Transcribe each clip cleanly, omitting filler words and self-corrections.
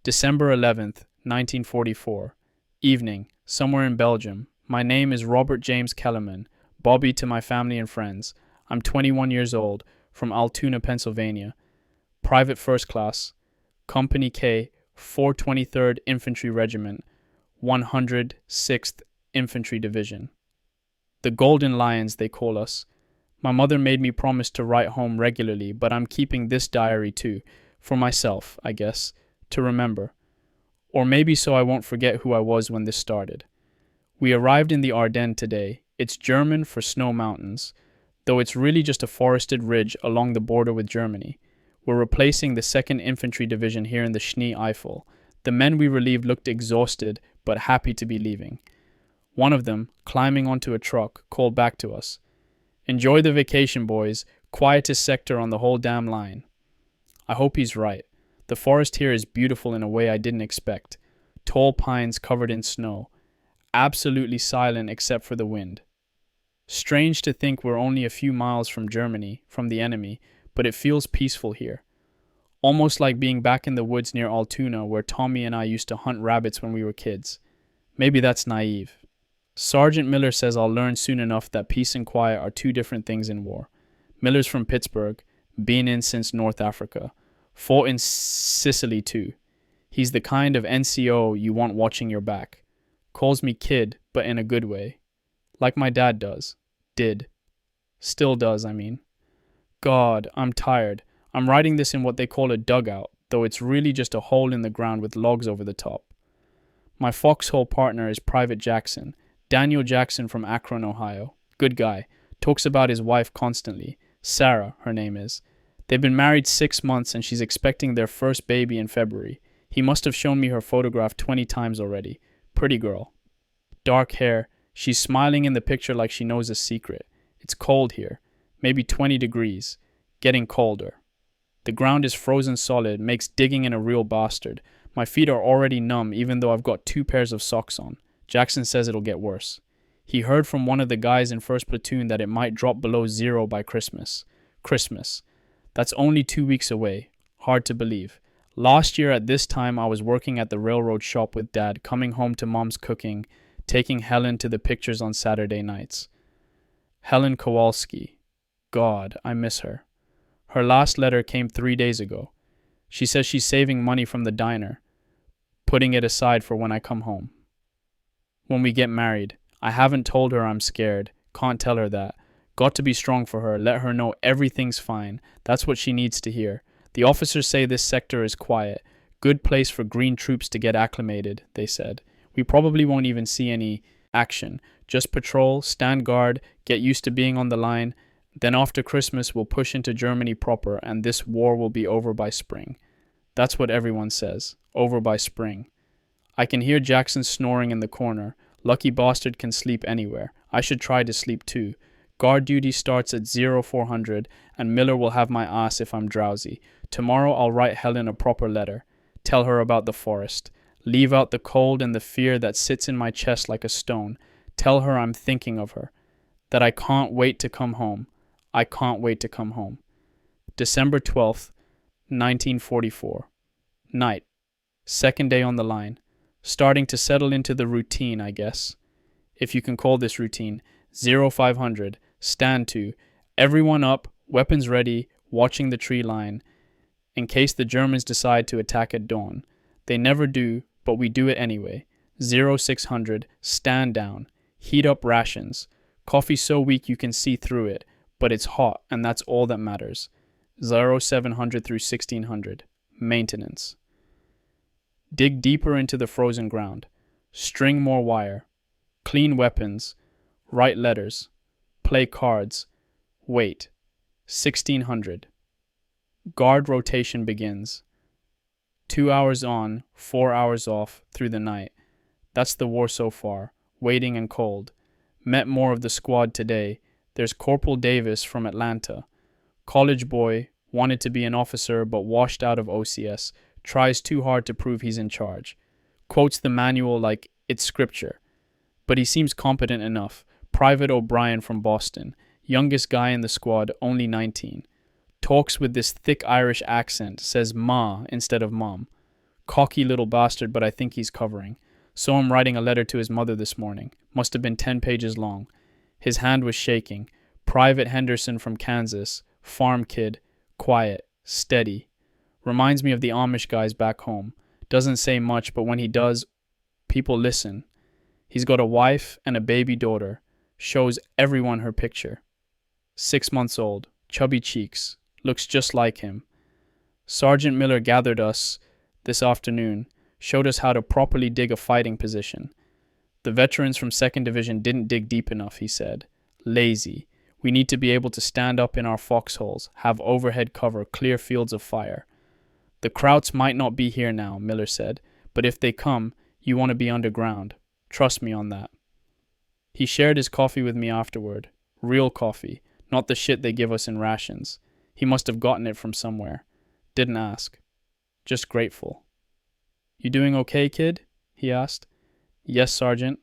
December 11th, 1944. Evening, somewhere in Belgium. My name is Robert James Kellerman, Bobby to my family and friends. I'm 21 years old, from Altoona, Pennsylvania. Private First Class, Company K, 423rd Infantry Regiment, 106th Infantry Division. The Golden Lions, they call us. My mother made me promise to write home regularly, but I'm keeping this diary too, for myself, I guess, to remember. Or maybe so I won't forget who I was when this started. We arrived in the Ardennes today. It's German for snow mountains, though it's really just a forested ridge along the border with Germany. We're replacing the 2nd Infantry Division here in the Schnee Eifel. The men we relieved looked exhausted, but happy to be leaving. One of them, climbing onto a truck, called back to us. "Enjoy the vacation, boys. Quietest sector on the whole damn line." I hope he's right. The forest here is beautiful in a way I didn't expect. Tall pines covered in snow. Absolutely silent except for the wind. Strange to think we're only a few miles from Germany, from the enemy, but it feels peaceful here. Almost like being back in the woods near Altoona where Tommy and I used to hunt rabbits when we were kids. Maybe that's naive. Sergeant Miller says I'll learn soon enough that peace and quiet are two different things in war. Miller's from Pittsburgh, been in since North Africa. Fought in Sicily too. He's the kind of NCO you want watching your back. Calls me kid, but in a good way. Like my dad does. Did. Still does, I mean. God, I'm tired. I'm writing this in what they call a dugout, though it's really just a hole in the ground with logs over the top. My foxhole partner is Private Jackson. Daniel Jackson from Akron, Ohio. Good guy. Talks about his wife constantly. Sarah, her name is. They've been married 6 months and she's expecting their first baby in February. He must have shown me her photograph 20 times already. Pretty girl. Dark hair. She's smiling in the picture like she knows a secret. It's cold here. Maybe 20 degrees. Getting colder. The ground is frozen solid, makes digging in a real bastard. My feet are already numb even though I've got 2 pairs of socks on. Jackson says it'll get worse. He heard from one of the guys in 1st Platoon that it might drop below 0 by Christmas. Christmas. That's only 2 weeks away. Hard to believe. Last year at this time I was working at the railroad shop with Dad, coming home to Mom's cooking, taking Helen to the pictures on Saturday nights. Helen Kowalski. God, I miss her. Her last letter came 3 days ago. She says she's saving money from the diner, putting it aside for when I come home. When we get married. I haven't told her I'm scared. Can't tell her that. Got to be strong for her. Let her know everything's fine. That's what she needs to hear. The officers say this sector is quiet. Good place for green troops to get acclimated, they said. We probably won't even see any action. Just patrol, stand guard, get used to being on the line. Then after Christmas we'll push into Germany proper and this war will be over by spring. That's what everyone says. Over by spring. I can hear Jackson snoring in the corner. Lucky bastard can sleep anywhere. I should try to sleep too. Guard duty starts at 0400 and Miller will have my ass if I'm drowsy. Tomorrow I'll write Helen a proper letter. Tell her about the forest. Leave out the cold and the fear that sits in my chest like a stone. Tell her I'm thinking of her. That I can't wait to come home. I can't wait to come home. December 12th, 1944. Night. 2nd day on the line. Starting to settle into the routine, I guess. If you can call this routine. 0500. Stand to. Everyone up, weapons ready, watching the tree line. In case the Germans decide to attack at dawn. They never do, but we do it anyway. 0600. Stand down. Heat up rations. Coffee so weak you can see through it, but it's hot and that's all that matters. 0700 through 1600. Maintenance. Dig deeper into the frozen ground. String more wire. Clean weapons. Write letters. Play cards. Wait. 1600. Guard rotation begins. 2 hours on, 4 hours off, through the night. That's the war so far. Waiting and cold. Met more of the squad today. There's Corporal Davis from Atlanta. College boy, wanted to be an officer but washed out of OCS. Tries too hard to prove he's in charge. Quotes the manual like it's scripture. But he seems competent enough. Private O'Brien from Boston. Youngest guy in the squad, only 19. Talks with this thick Irish accent, says ma instead of mom. Cocky little bastard, but I think he's covering. Saw him writing a letter to his mother this morning. Must have been 10 pages long. His hand was shaking. Private Henderson from Kansas. Farm kid. Quiet. Steady. Reminds me of the Amish guys back home. Doesn't say much, but when he does, people listen. He's got a wife and a baby daughter. Shows everyone her picture. 6 months old. Chubby cheeks. Looks just like him. Sergeant Miller gathered us this afternoon, showed us how to properly dig a fighting position. The veterans from 2nd Division didn't dig deep enough, he said. Lazy. We need to be able to stand up in our foxholes, have overhead cover, clear fields of fire. The Krauts might not be here now, Miller said, but if they come, you want to be underground. Trust me on that. He shared his coffee with me afterward. Real coffee, not the shit they give us in rations. He must have gotten it from somewhere. Didn't ask. Just grateful. You doing okay, kid? He asked. Yes, Sergeant.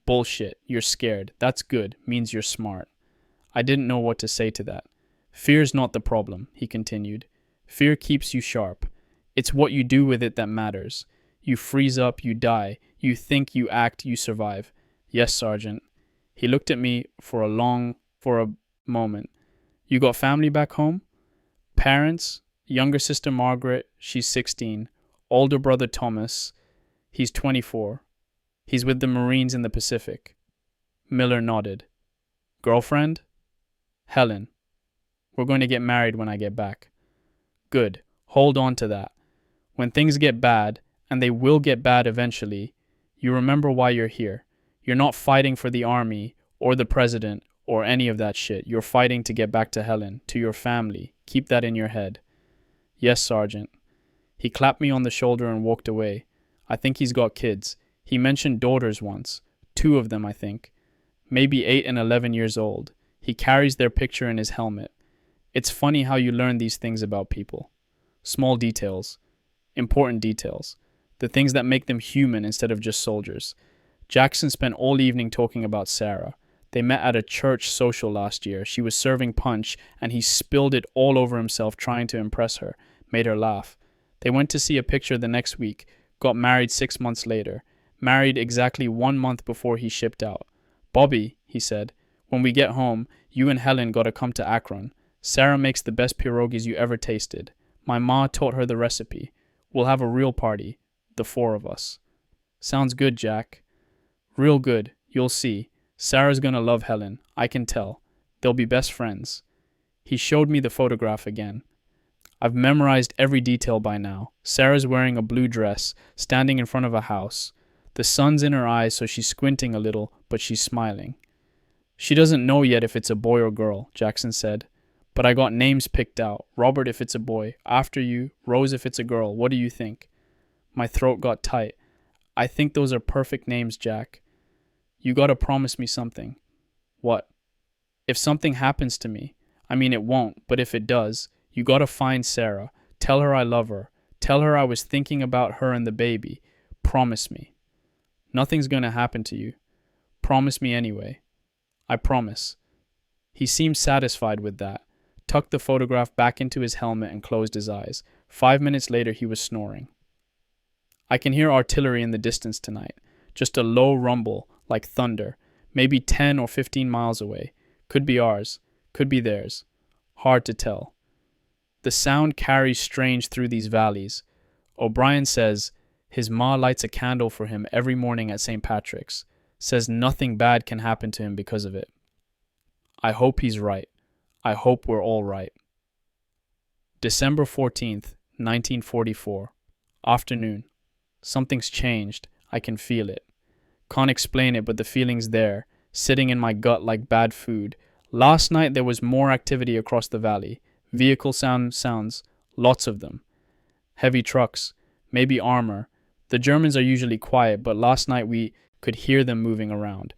Bullshit. You're scared. That's good. Means you're smart. I didn't know what to say to that. Fear's not the problem, he continued. Fear keeps you sharp. It's what you do with it that matters. You freeze up, you die. You think, you act, you survive. Yes, Sergeant. He looked at me for a moment. You got family back home? Parents? Younger sister Margaret, she's 16. Older brother Thomas, he's 24. He's with the Marines in the Pacific. Miller nodded. Girlfriend? Helen. We're going to get married when I get back. Good. Hold on to that. When things get bad, and they will get bad eventually, you remember why you're here. You're not fighting for the army or the president or any of that shit. You're fighting to get back to Helen, to your family. Keep that in your head. Yes, Sergeant. He clapped me on the shoulder and walked away. I think he's got kids. He mentioned daughters once. 2 of them, I think. Maybe 8 and 11 years old. He carries their picture in his helmet. It's funny how you learn these things about people. Small details. Important details. The things that make them human instead of just soldiers. Jackson spent all evening talking about Sarah. They met at a church social last year. She was serving punch, and he spilled it all over himself trying to impress her. Made her laugh. They went to see a picture the next week. Got married 6 months later. Married exactly 1 month before he shipped out. Bobby, he said, when we get home, you and Helen gotta come to Akron. Sarah makes the best pierogies you ever tasted. My ma taught her the recipe. We'll have a real party. The 4 of us. Sounds good, Jack. Real good. You'll see. Sarah's gonna love Helen. I can tell. They'll be best friends. He showed me the photograph again. I've memorized every detail by now. Sarah's wearing a blue dress, standing in front of a house. The sun's in her eyes, so she's squinting a little, but she's smiling. She doesn't know yet if it's a boy or girl, Jackson said. But I got names picked out. Robert if it's a boy. After you. Rose if it's a girl. What do you think? My throat got tight. I think those are perfect names, Jack. You gotta promise me something. What? If something happens to me, I mean it won't, but if it does, you gotta find Sarah. Tell her I love her. Tell her I was thinking about her and the baby. Promise me. Nothing's gonna happen to you. Promise me anyway. I promise. He seemed satisfied with that, tucked the photograph back into his helmet and closed his eyes. 5 minutes later he was snoring. I can hear artillery in the distance tonight. Just a low rumble, like thunder, maybe 10 or 15 miles away. Could be ours, could be theirs. Hard to tell. The sound carries strange through these valleys. O'Brien says his ma lights a candle for him every morning at St. Patrick's. Says nothing bad can happen to him because of it. I hope he's right. I hope we're all right. December 14th, 1944. Afternoon. Something's changed. I can feel it. Can't explain it, but the feeling's there, sitting in my gut like bad food. Last night there was more activity across the valley. Vehicle sounds, lots of them. Heavy trucks, maybe armor. The Germans are usually quiet, but last night we could hear them moving around.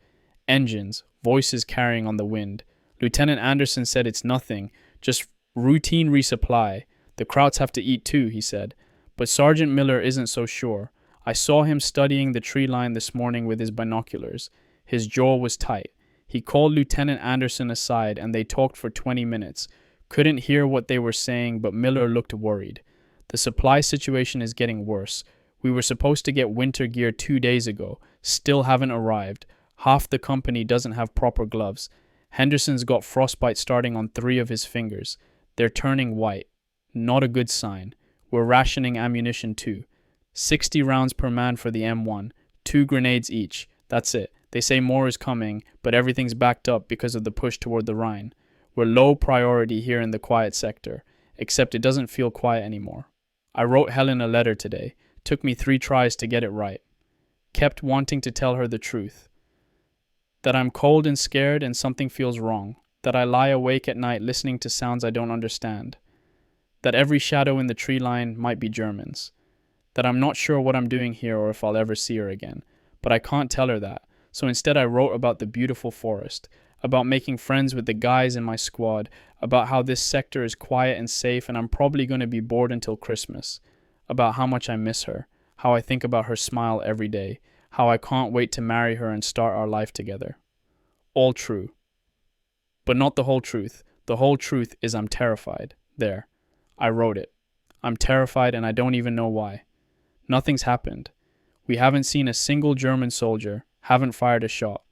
Engines, voices carrying on the wind. Lieutenant Anderson said it's nothing, just routine resupply. The Krauts have to eat too, he said. But Sergeant Miller isn't so sure. I saw him studying the tree line this morning with his binoculars. His jaw was tight. He called Lieutenant Anderson aside and they talked for 20 minutes. Couldn't hear what they were saying, but Miller looked worried. The supply situation is getting worse. We were supposed to get winter gear 2 days ago. Still haven't arrived. Half the company doesn't have proper gloves. Henderson's got frostbite starting on 3 of his fingers. They're turning white. Not a good sign. We're rationing ammunition too. 60 rounds per man for the M1. 2 grenades each. That's it. They say more is coming, but everything's backed up because of the push toward the Rhine. We're low priority here in the quiet sector, except it doesn't feel quiet anymore. I wrote Helen a letter today. Took me 3 tries to get it right. Kept wanting to tell her the truth. That I'm cold and scared and something feels wrong. That I lie awake at night listening to sounds I don't understand. That every shadow in the tree line might be Germans. That I'm not sure what I'm doing here or if I'll ever see her again. But I can't tell her that. So instead I wrote about the beautiful forest, about making friends with the guys in my squad, about how this sector is quiet and safe and I'm probably going to be bored until Christmas, about how much I miss her, how I think about her smile every day, how I can't wait to marry her and start our life together. All true. But not the whole truth. The whole truth is I'm terrified. There. I wrote it. I'm terrified and I don't even know why. Nothing's happened. We haven't seen a single German soldier, haven't fired a shot.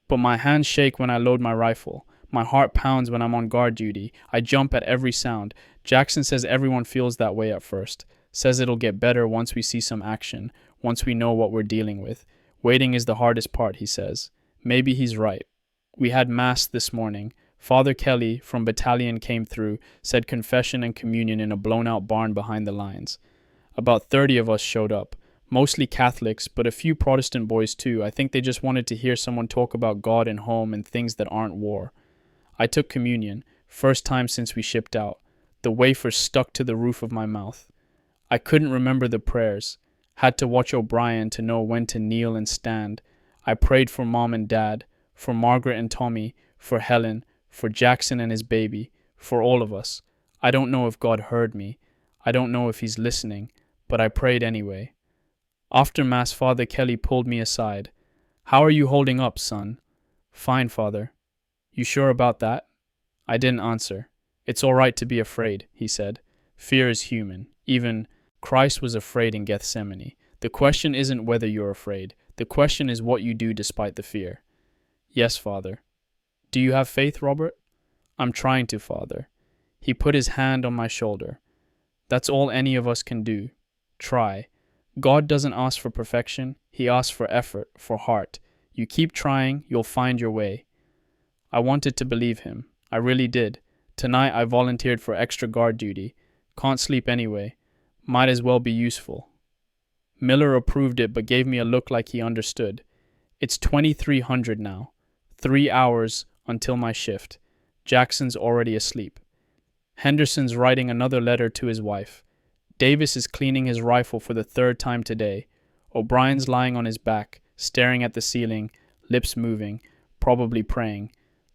But my hands shake when I load my rifle. My heart pounds when I'm on guard duty. I jump at every sound. Jackson says everyone feels that way at first. Says it'll get better once we see some action, once we know what we're dealing with. Waiting is the hardest part, he says. Maybe he's right. We had Mass this morning. Father Kelly from battalion came through, said confession and communion in a blown-out barn behind the lines. About 30 of us showed up. Mostly Catholics, but a few Protestant boys too. I think they just wanted to hear someone talk about God and home and things that aren't war. I took communion, first time since we shipped out. The wafer stuck to the roof of my mouth. I couldn't remember the prayers. Had to watch O'Brien to know when to kneel and stand. I prayed for Mom and Dad, for Margaret and Tommy, for Helen, for Jackson and his baby, for all of us. I don't know if God heard me. I don't know if he's listening, but I prayed anyway. After Mass, Father Kelly pulled me aside. How are you holding up, son? Fine, Father. You sure about that? I didn't answer. It's all right to be afraid, he said. Fear is human. Even Christ was afraid in Gethsemane. The question isn't whether you're afraid. The question is what you do despite the fear. Yes, Father. Do you have faith, Robert? I'm trying to, Father. He put his hand on my shoulder. That's all any of us can do. Try. God doesn't ask for perfection. He asks for effort, for heart. You keep trying, you'll find your way. I wanted to believe him. I really did. Tonight I volunteered for extra guard duty. Can't sleep anyway. Might as well be useful. Miller approved it but gave me a look like he understood. It's 2300 now. 3 hours until my shift. Jackson's already asleep. Henderson's writing another letter to his wife. Davis is cleaning his rifle for the 3rd time today. O'Brien's lying on his back, staring at the ceiling, lips moving, probably praying.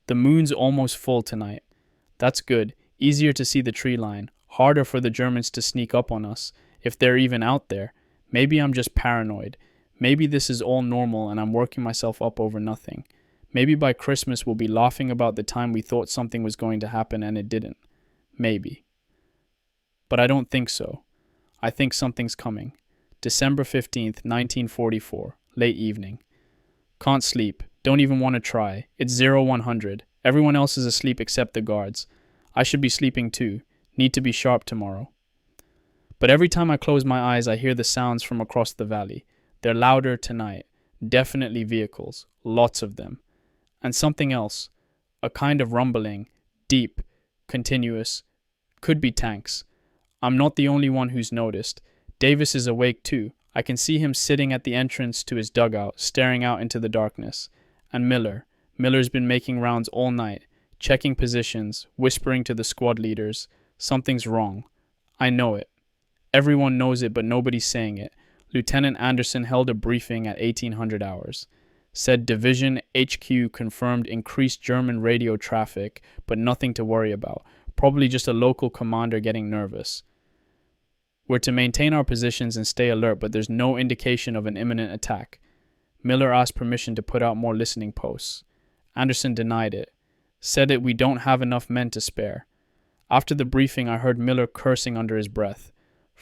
The moon's almost full tonight. That's good. Easier to see the tree line. Harder for the Germans to sneak up on us, if they're even out there. Maybe I'm just paranoid. Maybe this is all normal and I'm working myself up over nothing. Maybe by Christmas we'll be laughing about the time we thought something was going to happen and it didn't. Maybe. But I don't think so. I think something's coming. December 15th, 1944, late evening. Can't sleep. Don't even want to try. It's 0100. Everyone else is asleep except the guards. I should be sleeping too. Need to be sharp tomorrow. But every time I close my eyes, I hear the sounds from across the valley. They're louder tonight. Definitely vehicles. Lots of them. And something else. A kind of rumbling. Deep. Continuous. Could be tanks. I'm not the only one who's noticed. Davis is awake too. I can see him sitting at the entrance to his dugout, staring out into the darkness. And Miller. Miller's been making rounds all night, checking positions, whispering to the squad leaders. Something's wrong. I know it. Everyone knows it, but nobody's saying it. Lieutenant Anderson held a briefing at 1800 hours. Said Division HQ confirmed increased German radio traffic, but nothing to worry about. Probably just a local commander getting nervous. We're to maintain our positions and stay alert, but there's no indication of an imminent attack. Miller asked permission to put out more listening posts. Anderson denied it. Said that we don't have enough men to spare. After the briefing, I heard Miller cursing under his breath.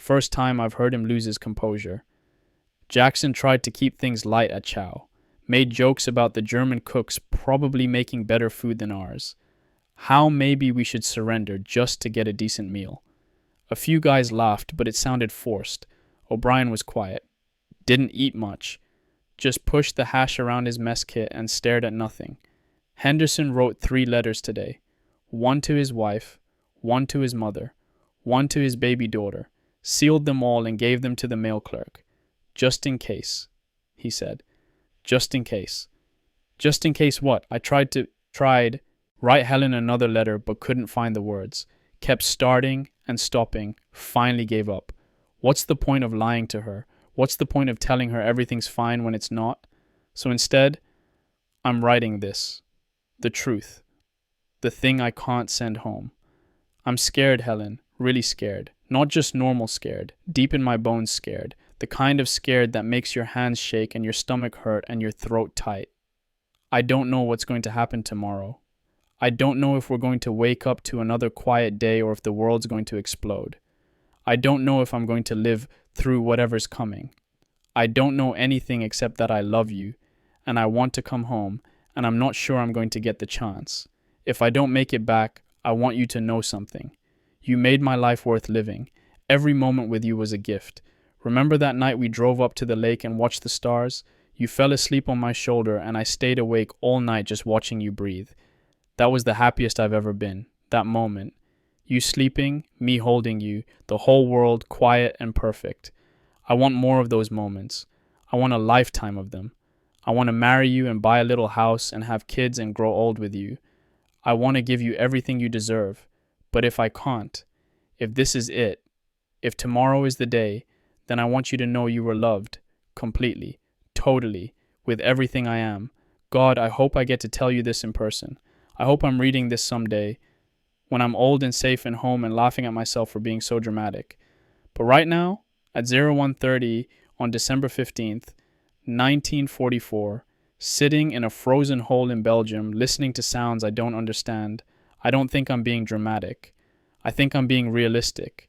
First time I've heard him lose his composure. Jackson tried to keep things light at chow, made jokes about the German cooks probably making better food than ours. How maybe we should surrender just to get a decent meal. A few guys laughed, but it sounded forced. O'Brien was quiet. Didn't eat much. Just pushed the hash around his mess kit and stared at nothing. Henderson wrote 3 letters today. One to his wife, one to his mother, one to his baby daughter. Sealed them all and gave them to the mail clerk. Just in case, he said. Just in case. Just in case what? I tried, write Helen another letter but couldn't find the words. Kept starting and stopping, finally gave up. What's the point of lying to her? What's the point of telling her everything's fine when it's not? So instead, I'm writing this. The truth. The thing I can't send home. I'm scared, Helen. Really scared. Not just normal scared. Deep in my bones scared. The kind of scared that makes your hands shake and your stomach hurt and your throat tight. I don't know what's going to happen tomorrow. I don't know if we're going to wake up to another quiet day or if the world's going to explode. I don't know if I'm going to live through whatever's coming. I don't know anything except that I love you, and I want to come home, and I'm not sure I'm going to get the chance. If I don't make it back, I want you to know something. You made my life worth living. Every moment with you was a gift. Remember that night we drove up to the lake and watched the stars? You fell asleep on my shoulder, and I stayed awake all night just watching you breathe. That was the happiest I've ever been, that moment. You sleeping, me holding you, the whole world quiet and perfect. I want more of those moments. I want a lifetime of them. I want to marry you and buy a little house and have kids and grow old with you. I want to give you everything you deserve. But if I can't, if this is it, if tomorrow is the day, then I want you to know you were loved, completely, totally, with everything I am. God, I hope I get to tell you this in person. I hope I'm reading this someday, when I'm old and safe and home and laughing at myself for being so dramatic. But right now, at 01:30 on December 15th, 1944, sitting in a frozen hole in Belgium, listening to sounds I don't understand, I don't think I'm being dramatic. I think I'm being realistic.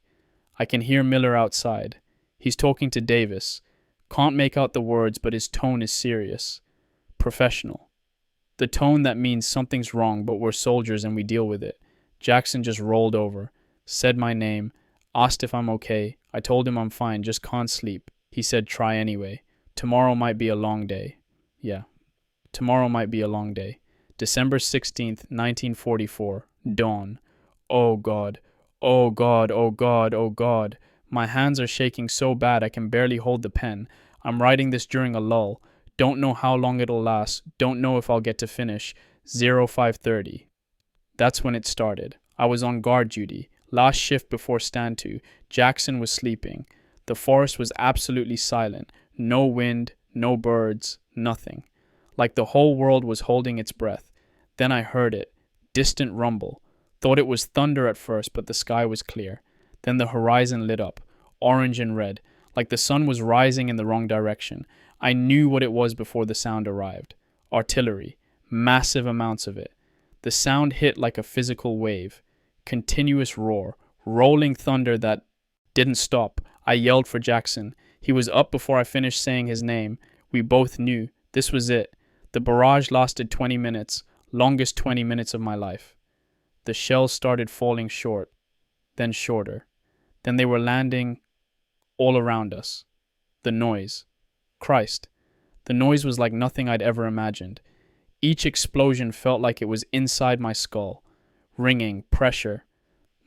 I can hear Miller outside. He's talking to Davis. Can't make out the words, but his tone is serious. Professional. The tone that means something's wrong, but we're soldiers and we deal with it. Jackson just rolled over, said my name, asked if I'm okay. I told him I'm fine, just can't sleep. He said try anyway. Tomorrow might be a long day. Yeah, tomorrow might be a long day. December 16th, 1944, dawn. Oh God, oh God, oh God, oh God. My hands are shaking so bad I can barely hold the pen. I'm writing this during a lull. Don't know how long it'll last. Don't know if I'll get to finish. 05:30. That's when it started. I was on guard duty. Last shift before stand to. Jackson was sleeping. The forest was absolutely silent. No wind, no birds, nothing. Like the whole world was holding its breath. Then I heard it. Distant rumble. Thought it was thunder at first, but the sky was clear. Then the horizon lit up, orange and red, like the sun was rising in the wrong direction. I knew what it was before the sound arrived. Artillery. Massive amounts of it. The sound hit like a physical wave. Continuous roar. Rolling thunder that didn't stop. I yelled for Jackson. He was up before I finished saying his name. We both knew. This was it. The barrage lasted 20 minutes. Longest 20 minutes of my life. The shells started falling short. Then shorter. Then they were landing all around us. The noise. Christ. The noise was like nothing I'd ever imagined. Each explosion felt like it was inside my skull. Ringing, pressure.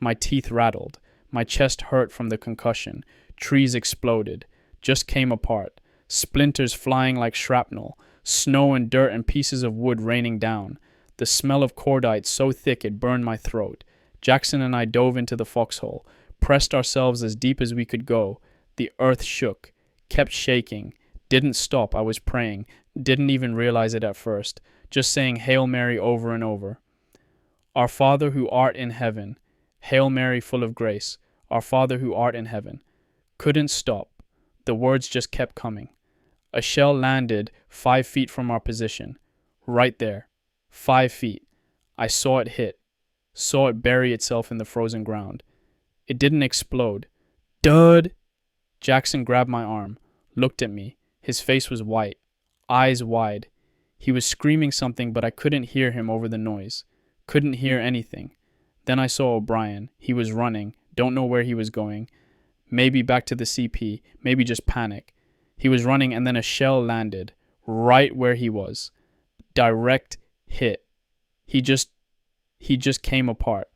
My teeth rattled. My chest hurt from the concussion. Trees exploded. Just came apart. Splinters flying like shrapnel. Snow and dirt and pieces of wood raining down. The smell of cordite so thick it burned my throat. Jackson and I dove into the foxhole. Pressed ourselves as deep as we could go. The earth shook. Kept shaking. Didn't stop. I was praying. Didn't even realize it at first. Just saying Hail Mary over and over. Our Father who art in heaven. Hail Mary full of grace. Our Father who art in heaven. Couldn't stop. The words just kept coming. A shell landed 5 feet from our position. Right there. 5 feet. I saw it hit. Saw it bury itself in the frozen ground. It didn't explode. Dud! Jackson grabbed my arm, looked at me. His face was white, eyes wide. He was screaming something, but I couldn't hear him over the noise. Couldn't hear anything. Then I saw O'Brien. He was running, don't know where he was going. Maybe back to the CP, maybe just panic. He was running and then a shell landed, right where he was. Direct hit. He just came apart.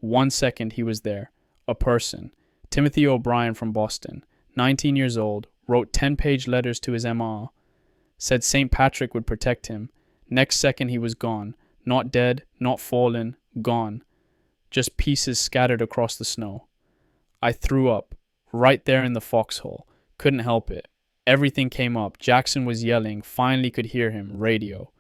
1 second he was there. A person. Timothy O'Brien from Boston, 19 years old, wrote 10-page letters to his MR. Said St. Patrick would protect him. Next second he was gone. Not dead, not fallen, gone. Just pieces scattered across the snow. I threw up. Right there in the foxhole. Couldn't help it. Everything came up. Jackson was yelling. Finally could hear him. Radio.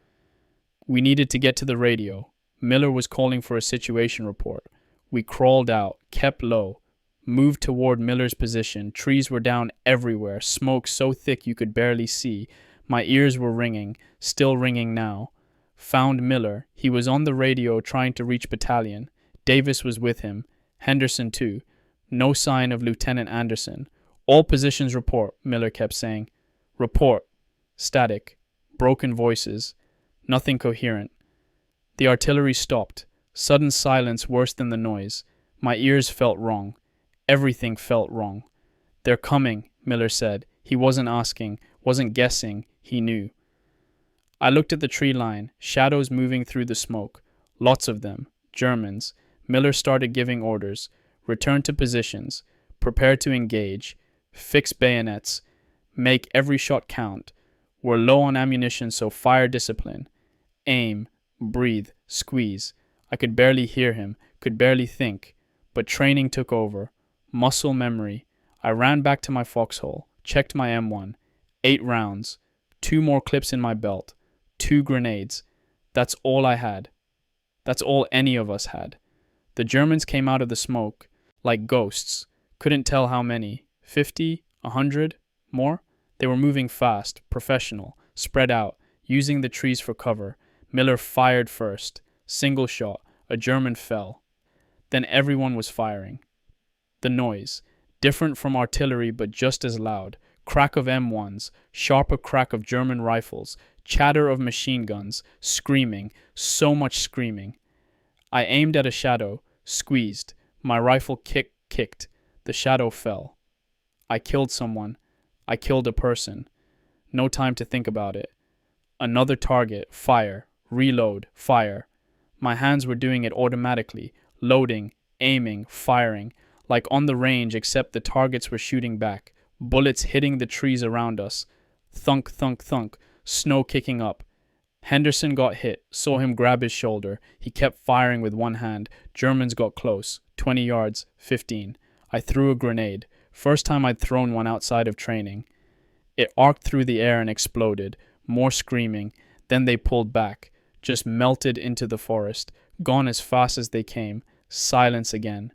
We needed to get to the radio. Miller was calling for a situation report. We crawled out, kept low, moved toward Miller's position. Trees were down everywhere, smoke so thick you could barely see. My ears were ringing, still ringing now. Found Miller. He was on the radio trying to reach battalion. Davis was with him. Henderson too. No sign of Lieutenant Anderson. All positions report, Miller kept saying. Report. Static. Broken voices. Nothing coherent. The artillery stopped. Sudden silence worse than the noise. My ears felt wrong. Everything felt wrong. They're coming, Miller said. He wasn't asking, wasn't guessing, he knew. I looked at the tree line, shadows moving through the smoke. Lots of them. Germans. Miller started giving orders. Return to positions. Prepare to engage. Fix bayonets. Make every shot count. We're low on ammunition, so fire discipline. Aim. Breathe. Squeeze. I could barely hear him, could barely think. But training took over. Muscle memory. I ran back to my foxhole. Checked my M1. 8 rounds. 2 more clips in my belt. 2 grenades. That's all I had. That's all any of us had. The Germans came out of the smoke. Like ghosts. Couldn't tell how many. 50? 100? More? They were moving fast, professional, spread out, using the trees for cover. Miller fired first. Single shot. A German fell. Then everyone was firing. The noise. Different from artillery but just as loud. Crack of M1s. Sharper crack of German rifles. Chatter of machine guns. Screaming. So much screaming. I aimed at a shadow. Squeezed. My rifle kicked. The shadow fell. I killed someone. I killed a person. No time to think about it. Another target. Fire. Reload. Fire. My hands were doing it automatically. Loading. Aiming. Firing. Like on the range, except the targets were shooting back. Bullets hitting the trees around us. Thunk, thunk, thunk. Snow kicking up. Henderson got hit. Saw him grab his shoulder. He kept firing with one hand. Germans got close. 20 yards. 15. I threw a grenade. First time I'd thrown one outside of training. It arced through the air and exploded. More screaming. Then they pulled back. Just melted into the forest. Gone as fast as they came. Silence again.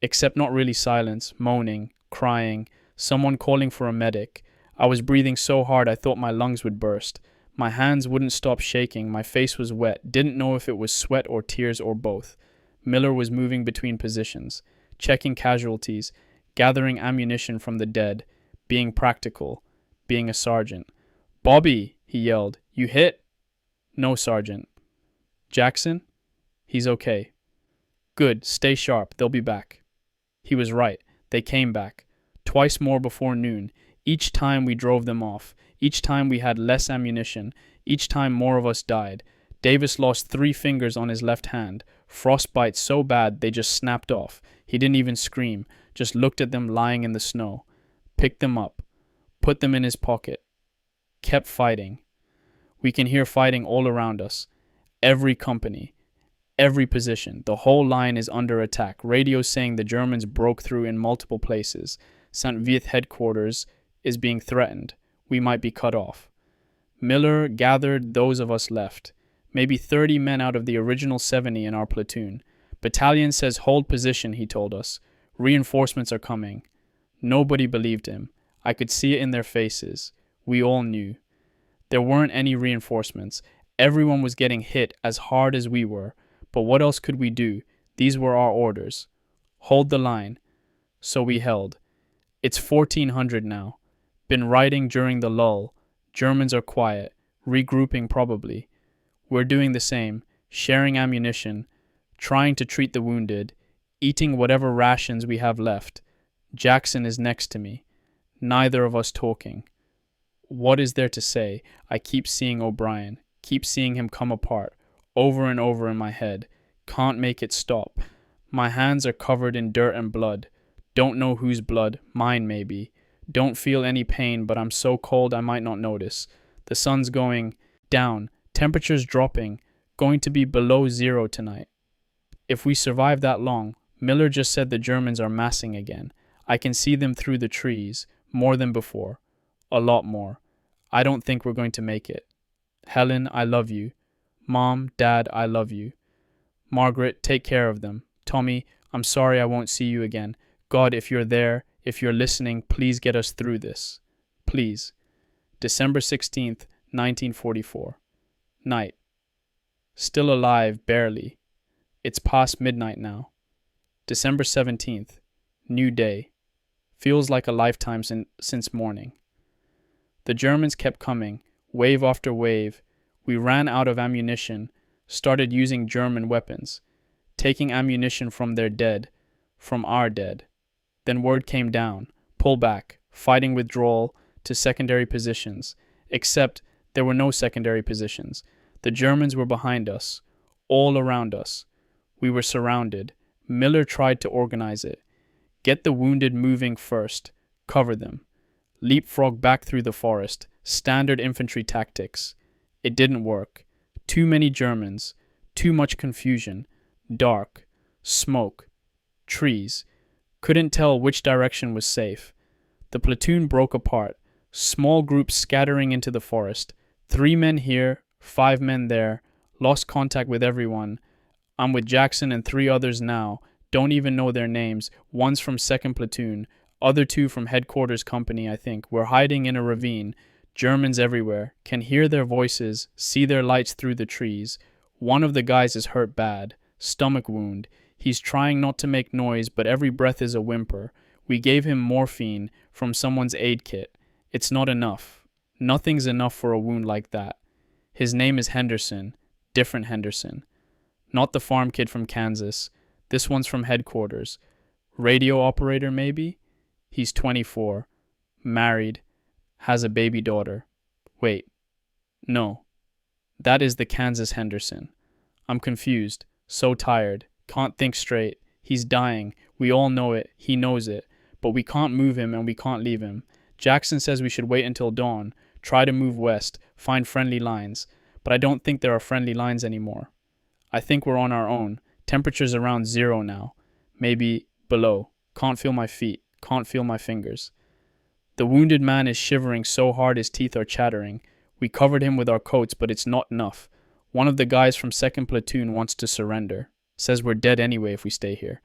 Except not really silence. Moaning. Crying. Someone calling for a medic. I was breathing so hard I thought my lungs would burst. My hands wouldn't stop shaking. My face was wet. Didn't know if it was sweat or tears or both. Miller was moving between positions. Checking casualties. Gathering ammunition from the dead. Being practical. Being a sergeant. "Bobby," he yelled. "You hit?" "No, Sergeant." "Jackson?" "He's okay." "Good. Stay sharp. They'll be back." He was right. They came back. Twice more before noon. Each time we drove them off. Each time we had less ammunition. Each time more of us died. Davis lost 3 fingers on his left hand. Frostbite so bad they just snapped off. He didn't even scream. Just looked at them lying in the snow. Picked them up. Put them in his pocket. Kept fighting. We can hear fighting all around us. Every company. Every position. The whole line is under attack. Radios saying the Germans broke through in multiple places. St. Vith headquarters is being threatened. We might be cut off. Miller gathered those of us left. Maybe 30 men out of the original 70 in our platoon. Battalion says hold position, he told us. Reinforcements are coming. Nobody believed him. I could see it in their faces. We all knew. There weren't any reinforcements. Everyone was getting hit as hard as we were. But what else could we do? These were our orders. Hold the line. So we held. It's 1400 now. Been writing during the lull. Germans are quiet, regrouping probably. We're doing the same, sharing ammunition, trying to treat the wounded, eating whatever rations we have left. Jackson is next to me. Neither of us talking. What is there to say? I keep seeing O'Brien, keep seeing him come apart, over and over in my head. Can't make it stop. My hands are covered in dirt and blood. Don't know whose blood, mine maybe. Don't feel any pain, but I'm so cold I might not notice. The sun's going down, temperature's dropping, going to be below zero tonight. If we survive that long, Miller just said the Germans are massing again. I can see them through the trees, more than before. A lot more. I don't think we're going to make it. Helen, I love you. Mom, Dad, I love you. Margaret, take care of them. Tommy, I'm sorry I won't see you again. God, if you're there, if you're listening, please get us through this. Please. December 16th, 1944. Night. Still alive, barely. It's past midnight now. December 17th. New day. Feels like a lifetime since morning. The Germans kept coming, wave after wave. We ran out of ammunition, started using German weapons, taking ammunition from their dead, from our dead. Then word came down, pull back, fighting withdrawal to secondary positions, except there were no secondary positions. The Germans were behind us, all around us. We were surrounded. Miller tried to organize it. Get the wounded moving first, cover them. Leapfrog back through the forest, standard infantry tactics. It didn't work. Too many Germans, too much confusion, dark, smoke, trees. Couldn't tell which direction was safe. The platoon broke apart, small groups scattering into the forest. 3 men here, 5 men there, lost contact with everyone. I'm with Jackson and 3 others now, don't even know their names. One's from 2nd Platoon, other 2 from headquarters company, I think. We're hiding in a ravine. Germans everywhere. Can hear their voices, see their lights through the trees. One of the guys is hurt bad. Stomach wound. He's trying not to make noise, but every breath is a whimper. We gave him morphine from someone's aid kit. It's not enough. Nothing's enough for a wound like that. His name is Henderson. Different Henderson. Not the farm kid from Kansas. This one's from headquarters. Radio operator, maybe? He's 24. Married. Has a baby daughter. Wait. No. That is the Kansas Henderson. I'm confused. So tired. Can't think straight. He's dying. We all know it. He knows it. But we can't move him and we can't leave him. Jackson says we should wait until dawn. Try to move west. Find friendly lines. But I don't think there are friendly lines anymore. I think we're on our own. Temperature's around 0 now. Maybe below. Can't feel my feet. Can't feel my fingers. The wounded man is shivering so hard his teeth are chattering. We covered him with our coats, but it's not enough. One of the guys from 2nd Platoon wants to surrender. Says we're dead anyway if we stay here.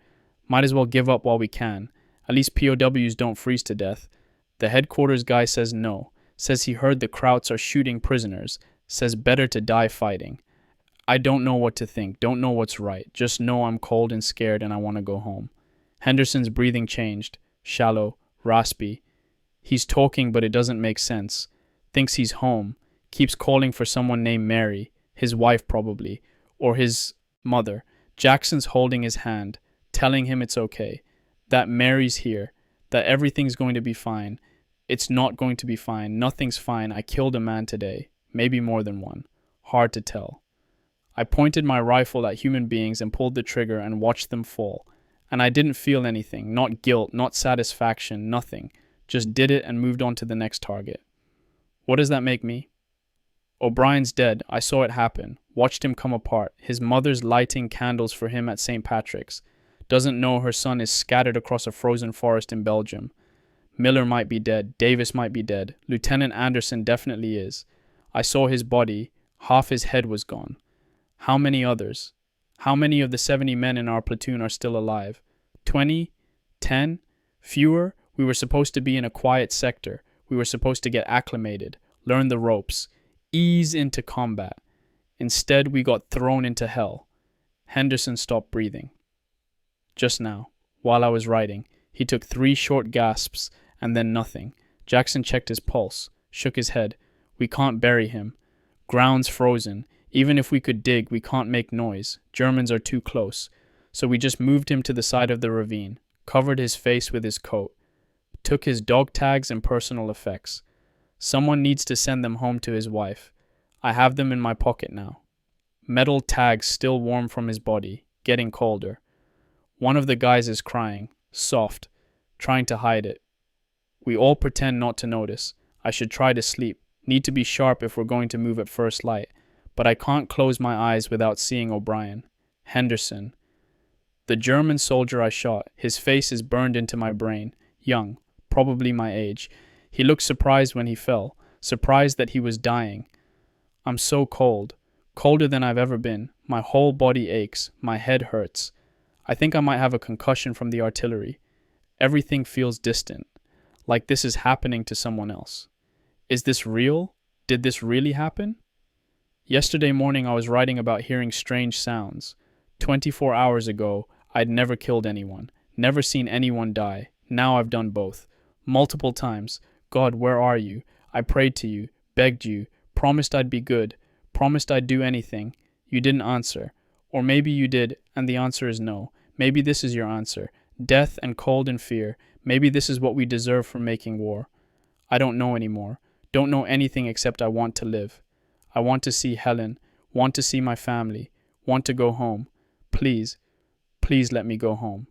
Might as well give up while we can. At least POWs don't freeze to death. The headquarters guy says no. Says he heard the Krauts are shooting prisoners. Says better to die fighting. I don't know what to think. Don't know what's right. Just know I'm cold and scared and I want to go home. Henderson's breathing changed. Shallow. Raspy. He's talking but it doesn't make sense. Thinks he's home. Keeps calling for someone named Mary. His wife probably. Or his mother. Jackson's holding his hand. Telling him it's okay. That Mary's here. That everything's going to be fine. It's not going to be fine. Nothing's fine. I killed a man today. Maybe more than one. Hard to tell. I pointed my rifle at human beings and pulled the trigger and watched them fall. And I didn't feel anything. Not guilt, not satisfaction, nothing. Just did it and moved on to the next target. What does that make me? O'Brien's dead. I saw it happen. Watched him come apart. His mother's lighting candles for him at St. Patrick's. Doesn't know her son is scattered across a frozen forest in Belgium. Miller might be dead. Davis might be dead. Lieutenant Anderson definitely is. I saw his body. Half his head was gone. How many others? How many of the 70 men in our platoon are still alive? 20? 10? Fewer? We were supposed to be in a quiet sector. We were supposed to get acclimated, learn the ropes, ease into combat. Instead, we got thrown into hell. Henderson stopped breathing. Just now, while I was writing, he took 3 short gasps and then nothing. Jackson checked his pulse, shook his head. We can't bury him. Ground's frozen. Even if we could dig, we can't make noise. Germans are too close. So we just moved him to the side of the ravine, covered his face with his coat, took his dog tags and personal effects. Someone needs to send them home to his wife. I have them in my pocket now. Metal tags still warm from his body, getting colder. One of the guys is crying, soft, trying to hide it. We all pretend not to notice. I should try to sleep. Need to be sharp if we're going to move at first light. But I can't close my eyes without seeing O'Brien. Henderson. The German soldier I shot. His face is burned into my brain. Young, probably my age. He looked surprised when he fell, surprised that he was dying. I'm so cold, colder than I've ever been. My whole body aches, my head hurts. I think I might have a concussion from the artillery. Everything feels distant, like this is happening to someone else. Is this real? Did this really happen? Yesterday morning I was writing about hearing strange sounds. 24 hours ago, I'd never killed anyone, never seen anyone die. Now I've done both. Multiple times. God, where are you? I prayed to you, begged you, promised I'd be good, promised I'd do anything. You didn't answer. Or maybe you did, and the answer is no. Maybe this is your answer. Death and cold and fear. Maybe this is what we deserve for making war. I don't know anymore. Don't know anything except I want to live. I want to see Helen, want to see my family, want to go home. Please, please let me go home.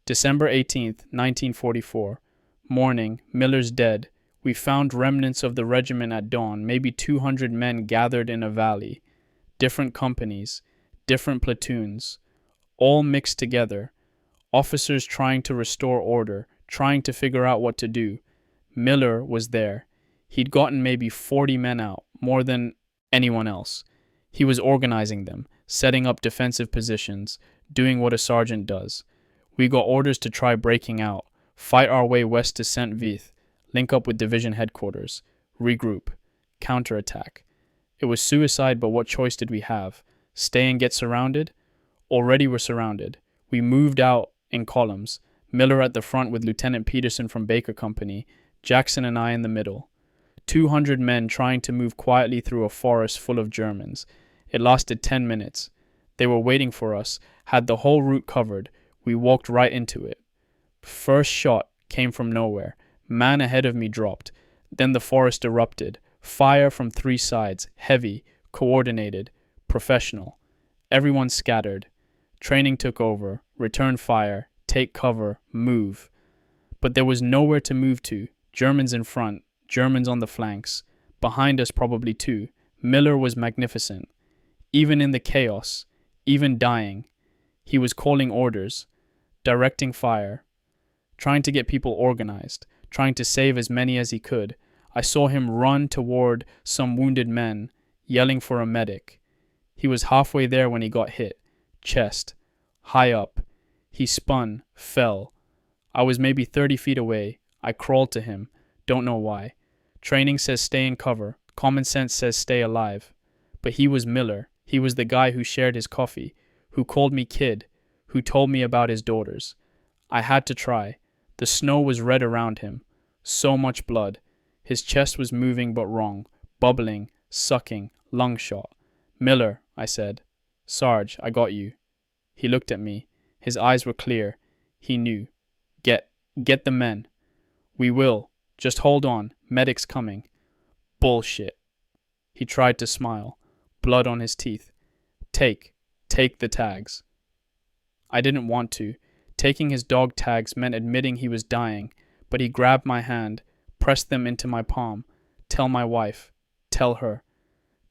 December 18th, 1944. Morning, Miller's dead. We found remnants of the regiment at dawn, maybe 200 men gathered in a valley. Different companies, different platoons, all mixed together. Officers trying to restore order, trying to figure out what to do. Miller was there. He'd gotten maybe 40 men out, more than anyone else. He was organizing them, setting up defensive positions, doing what a sergeant does. We got orders to try breaking out, fight our way west to Saint-Vith, link up with division headquarters, regroup, counterattack. It was suicide, but what choice did we have? Stay and get surrounded? Already we're surrounded. We moved out in columns, Miller at the front with Lieutenant Peterson from Baker Company, Jackson and I in the middle. 200 men trying to move quietly through a forest full of Germans. It lasted 10 minutes. They were waiting for us, had the whole route covered. We walked right into it. First shot came from nowhere. Man ahead of me dropped. Then the forest erupted. Fire from 3 sides, heavy, coordinated, professional. Everyone scattered. Training took over. Return fire. Take cover. Move. But there was nowhere to move to. Germans in front. Germans on the flanks. Behind us probably too. Miller was magnificent. Even in the chaos. Even dying. He was calling orders. Directing fire. Trying to get people organized. Trying to save as many as he could. I saw him run toward some wounded men, yelling for a medic. He was halfway there when he got hit. Chest. High up. He spun, fell. I was maybe 30 feet away. I crawled to him. Don't know why. Training says stay in cover. Common sense says stay alive. But he was Miller. He was the guy who shared his coffee, who called me kid, who told me about his daughters. I had to try. The snow was red around him. So much blood. His chest was moving but wrong, bubbling, sucking, lung shot. Miller, I said. Sarge, I got you. He looked at me. His eyes were clear. He knew. Get the men. We will. Just hold on. Medic's coming. Bullshit. He tried to smile. Blood on his teeth. Take the tags. I didn't want to. Taking his dog tags meant admitting he was dying, but he grabbed my hand, pressed them into my palm. Tell my wife. Tell her.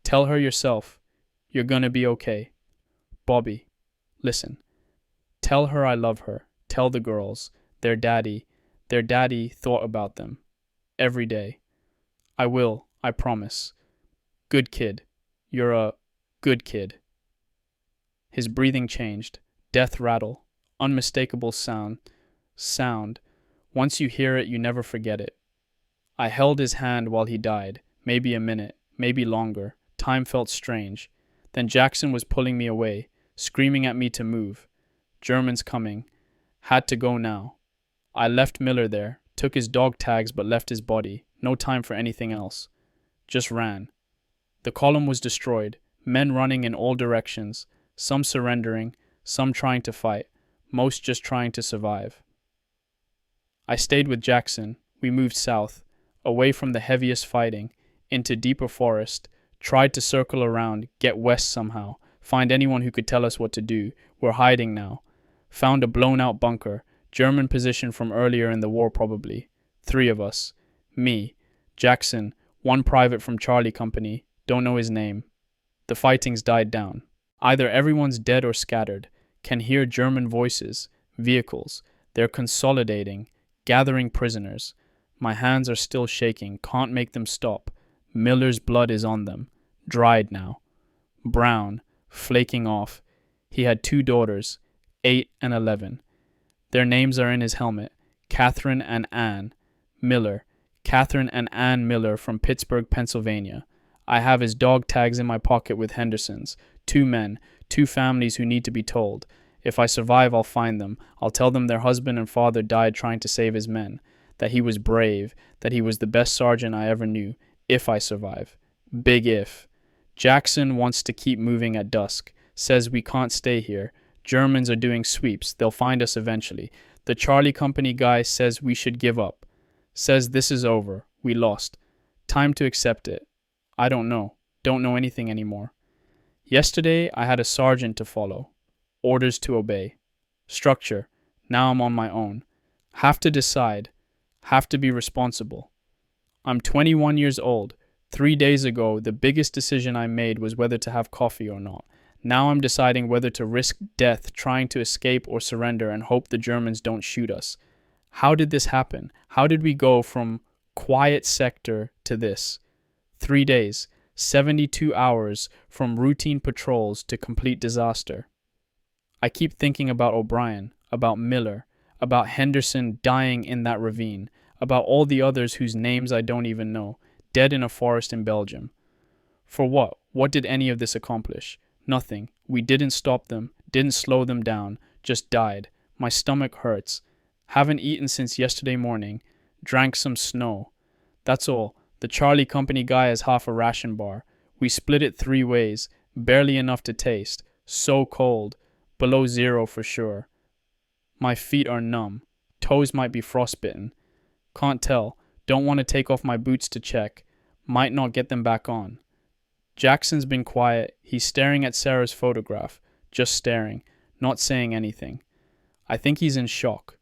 Tell her yourself. You're gonna be okay. Bobby, listen. Tell her I love her. Tell the girls. Their daddy thought about them. Every day. I will, I promise. Good kid. You're a good kid. His breathing changed. Death rattle. Unmistakable sound. Once you hear it, you never forget it. I held his hand while he died. Maybe a minute. Maybe longer. Time felt strange. Then Jackson was pulling me away, screaming at me to move. Germans coming. Had to go now. I left Miller there, Took his dog tags but left his body. No time for anything else. Just ran. The column was destroyed. Men running in all directions. Some surrendering. Some trying to fight. Most just trying to survive. I stayed with Jackson. We moved south, away from the heaviest fighting, into deeper forest, tried to circle around, get west somehow, find anyone who could tell us what to do. We're hiding now. Found a blown-out bunker, German position from earlier in the war probably. 3 of us. Me, Jackson, 1 private from Charlie Company, don't know his name. The fighting's died down. Either everyone's dead or scattered. Can hear German voices, vehicles. They're consolidating, gathering prisoners. My hands are still shaking, can't make them stop. Miller's blood is on them, dried now. Brown, flaking off. He had 2 daughters, 8 and 11. Their names are in his helmet, Catherine and Anne Miller. Catherine and Anne Miller from Pittsburgh, Pennsylvania. I have his dog tags in my pocket with Henderson's. 2 men, 2 families who need to be told. If I survive, I'll find them. I'll tell them their husband and father died trying to save his men. That he was brave. That he was the best sergeant I ever knew. If I survive. Big if. Jackson wants to keep moving at dusk. Says we can't stay here. Germans are doing sweeps. They'll find us eventually. The Charlie Company guy says we should give up. Says this is over. We lost. Time to accept it. I don't know. Don't know anything anymore. Yesterday I had a sergeant to follow. Orders to obey. Structure. Now I'm on my own. Have to decide. Have to be responsible. I'm 21 years old. 3 days ago, the biggest decision I made was whether to have coffee or not. Now I'm deciding whether to risk death trying to escape or surrender and hope the Germans don't shoot us. How did this happen? How did we go from quiet sector to this? 3 days, 72 hours from routine patrols to complete disaster. I keep thinking about O'Brien, about Miller, about Henderson dying in that ravine, about all the others whose names I don't even know, dead in a forest in Belgium. For what? What did any of this accomplish? Nothing. We didn't stop them, didn't slow them down, just died. My stomach hurts. Haven't eaten since yesterday morning. Drank some snow. That's all. The Charlie Company guy has half a ration bar. We split it 3 ways, barely enough to taste. So cold. Below 0 for sure. My feet are numb. Toes might be frostbitten. Can't tell. Don't want to take off my boots to check. Might not get them back on. Jackson's been quiet. He's staring at Sarah's photograph. Just staring. Not saying anything. I think he's in shock.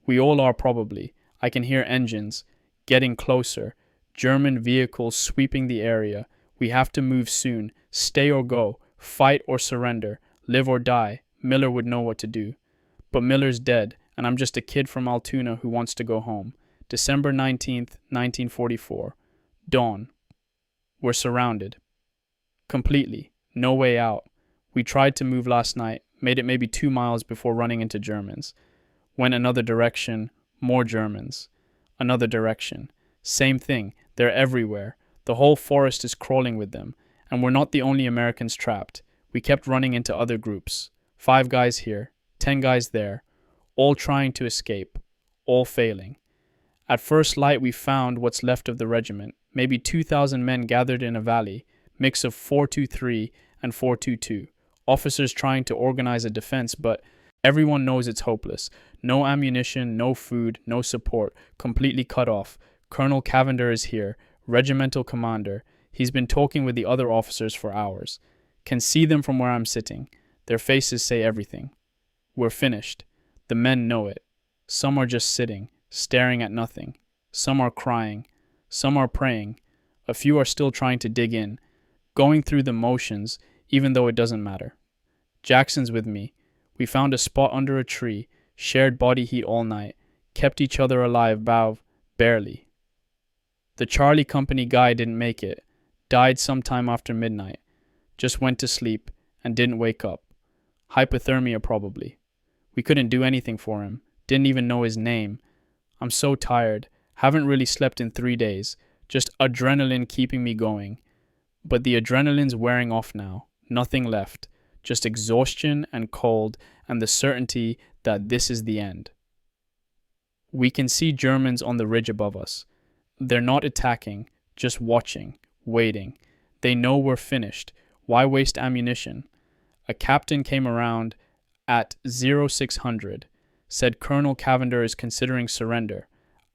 We all are probably. I can hear engines. Getting closer. German vehicles sweeping the area. We have to move soon. Stay or go. Fight or surrender. Live or die. Miller would know what to do. But Miller's dead, and I'm just a kid from Altoona who wants to go home. December 19th, 1944. Dawn. We're surrounded. Completely. No way out. We tried to move last night, made it maybe 2 miles before running into Germans. Went another direction, more Germans. Another direction. Same thing. They're everywhere. The whole forest is crawling with them, and we're not the only Americans trapped. We kept running into other groups. 5 guys here, 10 guys there, all trying to escape, all failing. At first light we found what's left of the regiment, maybe 2,000 men gathered in a valley, mix of 423 and 422, officers trying to organize a defense, but everyone knows it's hopeless. No ammunition, no food, no support, completely cut off. Colonel Cavender is here, regimental commander. He's been talking with the other officers for hours. Can see them from where I'm sitting. Their faces say everything. We're finished. The men know it. Some are just sitting, staring at nothing. Some are crying. Some are praying. A few are still trying to dig in, going through the motions, even though it doesn't matter. Jackson's with me. We found a spot under a tree, shared body heat all night, kept each other alive, barely. The Charlie Company guy didn't make it, died sometime after midnight, just went to sleep and didn't wake up. Hypothermia probably. We couldn't do anything for him, didn't even know his name. I'm so tired, haven't really slept in 3 days, just adrenaline keeping me going. But the adrenaline's wearing off now, nothing left, just exhaustion and cold and the certainty that this is the end. We can see Germans on the ridge above us. They're not attacking, just watching, waiting. They know we're finished. Why waste ammunition? A captain came around at 0600, said Colonel Cavender is considering surrender,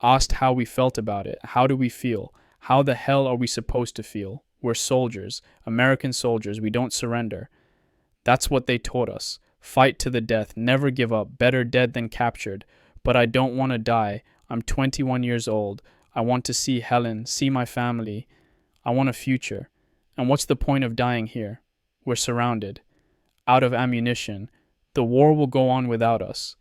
asked how we felt about it. How do we feel? How the hell are we supposed to feel? We're soldiers, American soldiers. We don't surrender. That's what they taught us. Fight to the death, never give up, better dead than captured. But I don't want to die. I'm 21 years old. I want to see Helen, see my family. I want a future. And what's the point of dying here? We're surrounded. Out of ammunition. The war will go on without us.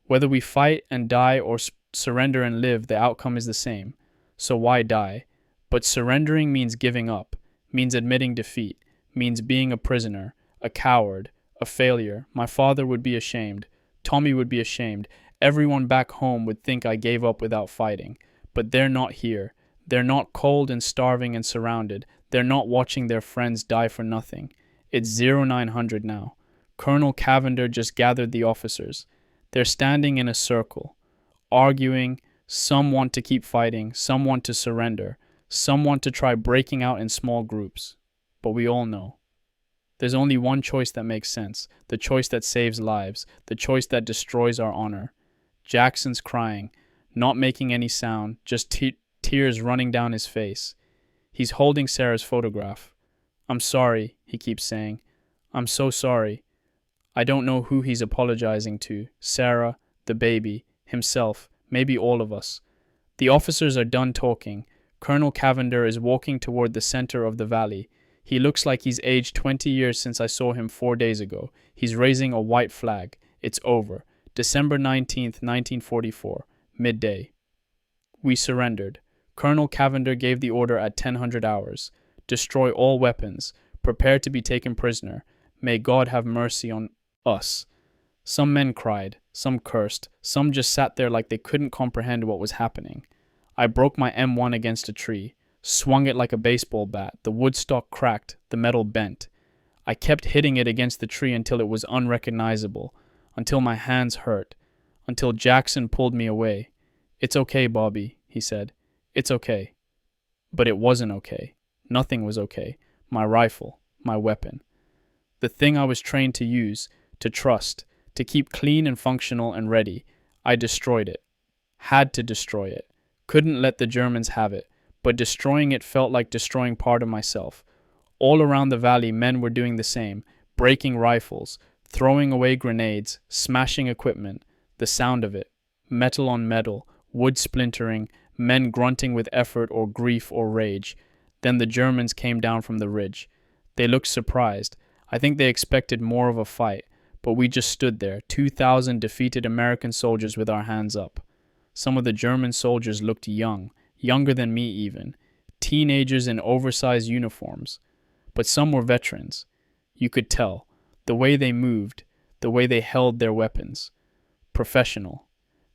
Whether we fight and die or surrender and live, the outcome is the same. So why die? But surrendering means giving up, means admitting defeat, means being a prisoner, a coward, a failure. My father would be ashamed. Tommy would be ashamed. Everyone back home would think I gave up without fighting. But they're not here. They're not cold and starving and surrounded. They're not watching their friends die for nothing. It's 0900 now. Colonel Cavender just gathered the officers. They're standing in a circle, arguing. Some want to keep fighting, some want to surrender, some want to try breaking out in small groups. But we all know. There's only one choice that makes sense, the choice that saves lives, the choice that destroys our honor. Jackson's crying, not making any sound, just tears running down his face. He's holding Sarah's photograph. I'm sorry, he keeps saying. I'm so sorry. I don't know who he's apologizing to. Sarah, the baby, himself, maybe all of us. The officers are done talking. Colonel Cavender is walking toward the center of the valley. He looks like he's aged 20 years since I saw him 4 days ago. He's raising a white flag. It's over. December 19th, 1944, midday. We surrendered. Colonel Cavender gave the order at 1000 hours. Destroy all weapons. Prepare to be taken prisoner. May God have mercy on us. Some men cried, some cursed, some just sat there like they couldn't comprehend what was happening. I broke my M1 against a tree, swung it like a baseball bat. The wood stock cracked, the metal bent. I kept hitting it against the tree until it was unrecognizable, until my hands hurt, until Jackson pulled me away. It's okay, Bobby, he said. It's okay. But it wasn't okay. Nothing was okay. My rifle, my weapon. The thing I was trained to use, to trust, to keep clean and functional and ready. I destroyed it. Had to destroy it. Couldn't let the Germans have it. But destroying it felt like destroying part of myself. All around the valley, men were doing the same, breaking rifles, throwing away grenades, smashing equipment. The sound of it. Metal on metal, wood splintering, men grunting with effort or grief or rage. Then the Germans came down from the ridge. They looked surprised. I think they expected more of a fight, but we just stood there, 2,000 defeated American soldiers with our hands up. Some of the German soldiers looked young, younger than me even, teenagers in oversized uniforms. But some were veterans. You could tell, the way they moved, the way they held their weapons. Professional.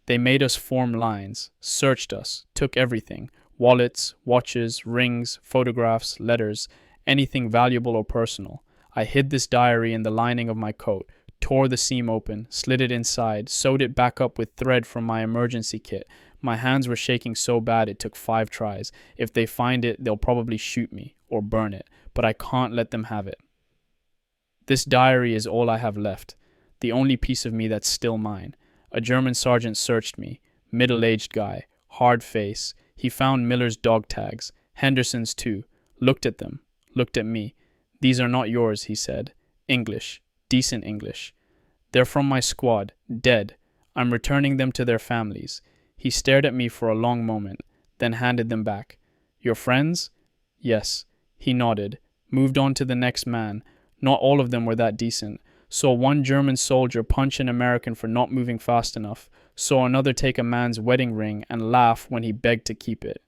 They made us form lines, searched us, took everything, wallets, watches, rings, photographs, letters, anything valuable or personal. I hid this diary in the lining of my coat, tore the seam open, slid it inside, sewed it back up with thread from my emergency kit. My hands were shaking so bad it took 5 tries. If they find it, they'll probably shoot me or burn it, but I can't let them have it. This diary is all I have left, the only piece of me that's still mine. A German sergeant searched me, middle-aged guy, hard face. He found Miller's dog tags, Henderson's too, looked at them, looked at me. These are not yours, he said. English, decent English. They're from my squad, dead. I'm returning them to their families. He stared at me for a long moment, then handed them back. Your friends? Yes. He nodded, moved on to the next man. Not all of them were that decent. Saw one German soldier punch an American for not moving fast enough. Saw another take a man's wedding ring and laugh when he begged to keep it.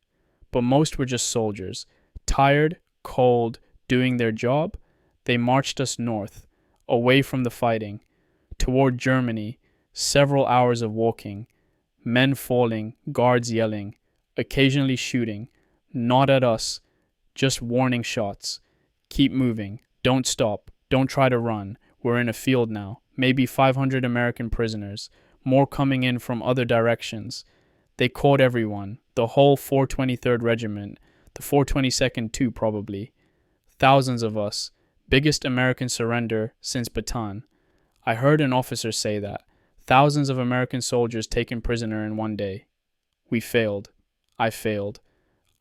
But most were just soldiers, tired, cold, doing their job. They marched us north, away from the fighting, toward Germany, several hours of walking, men falling, guards yelling, occasionally shooting, not at us, just warning shots. Keep moving, don't stop, don't try to run. We're in a field now, maybe 500 American prisoners, more coming in from other directions. They caught everyone, the whole 423rd Regiment, the 422nd too probably. Thousands of us. Biggest American surrender since Bataan. I heard an officer say that. Thousands of American soldiers taken prisoner in one day. We failed. I failed.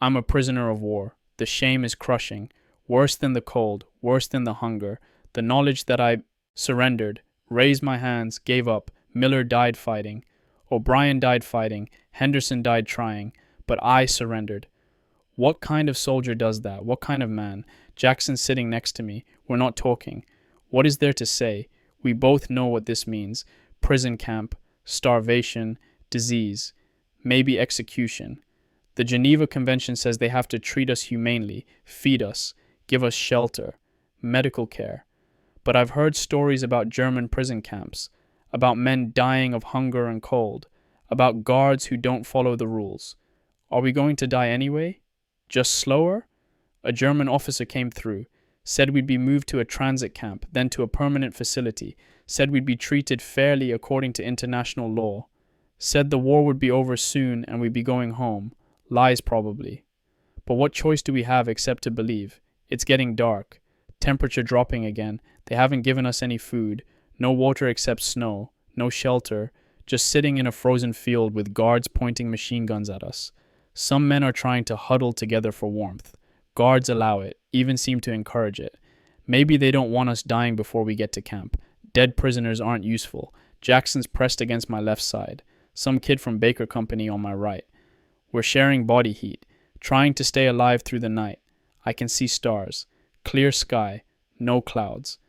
I'm a prisoner of war. The shame is crushing. Worse than the cold, worse than the hunger. The knowledge that I surrendered, raised my hands, gave up. Miller died fighting. O'Brien died fighting. Henderson died trying. But I surrendered. What kind of soldier does that? What kind of man? Jackson's sitting next to me. We're not talking. What is there to say? We both know what this means. Prison camp, starvation, disease, maybe execution. The Geneva Convention says they have to treat us humanely, feed us, give us shelter, medical care. But I've heard stories about German prison camps, about men dying of hunger and cold, about guards who don't follow the rules. Are we going to die anyway? Just slower? A German officer came through, said we'd be moved to a transit camp, then to a permanent facility, said we'd be treated fairly according to international law, said the war would be over soon and we'd be going home. Lies probably. But what choice do we have except to believe? It's getting dark. Temperature dropping again. They haven't given us any food. No water except snow. No shelter. Just sitting in a frozen field with guards pointing machine guns at us. Some men are trying to huddle together for warmth. Guards allow it, even seem to encourage it. Maybe they don't want us dying before we get to camp. Dead prisoners aren't useful. Jackson's pressed against my left side. Some kid from Baker Company on my right. We're sharing body heat, trying to stay alive through the night. I can see stars. Clear sky. No clouds.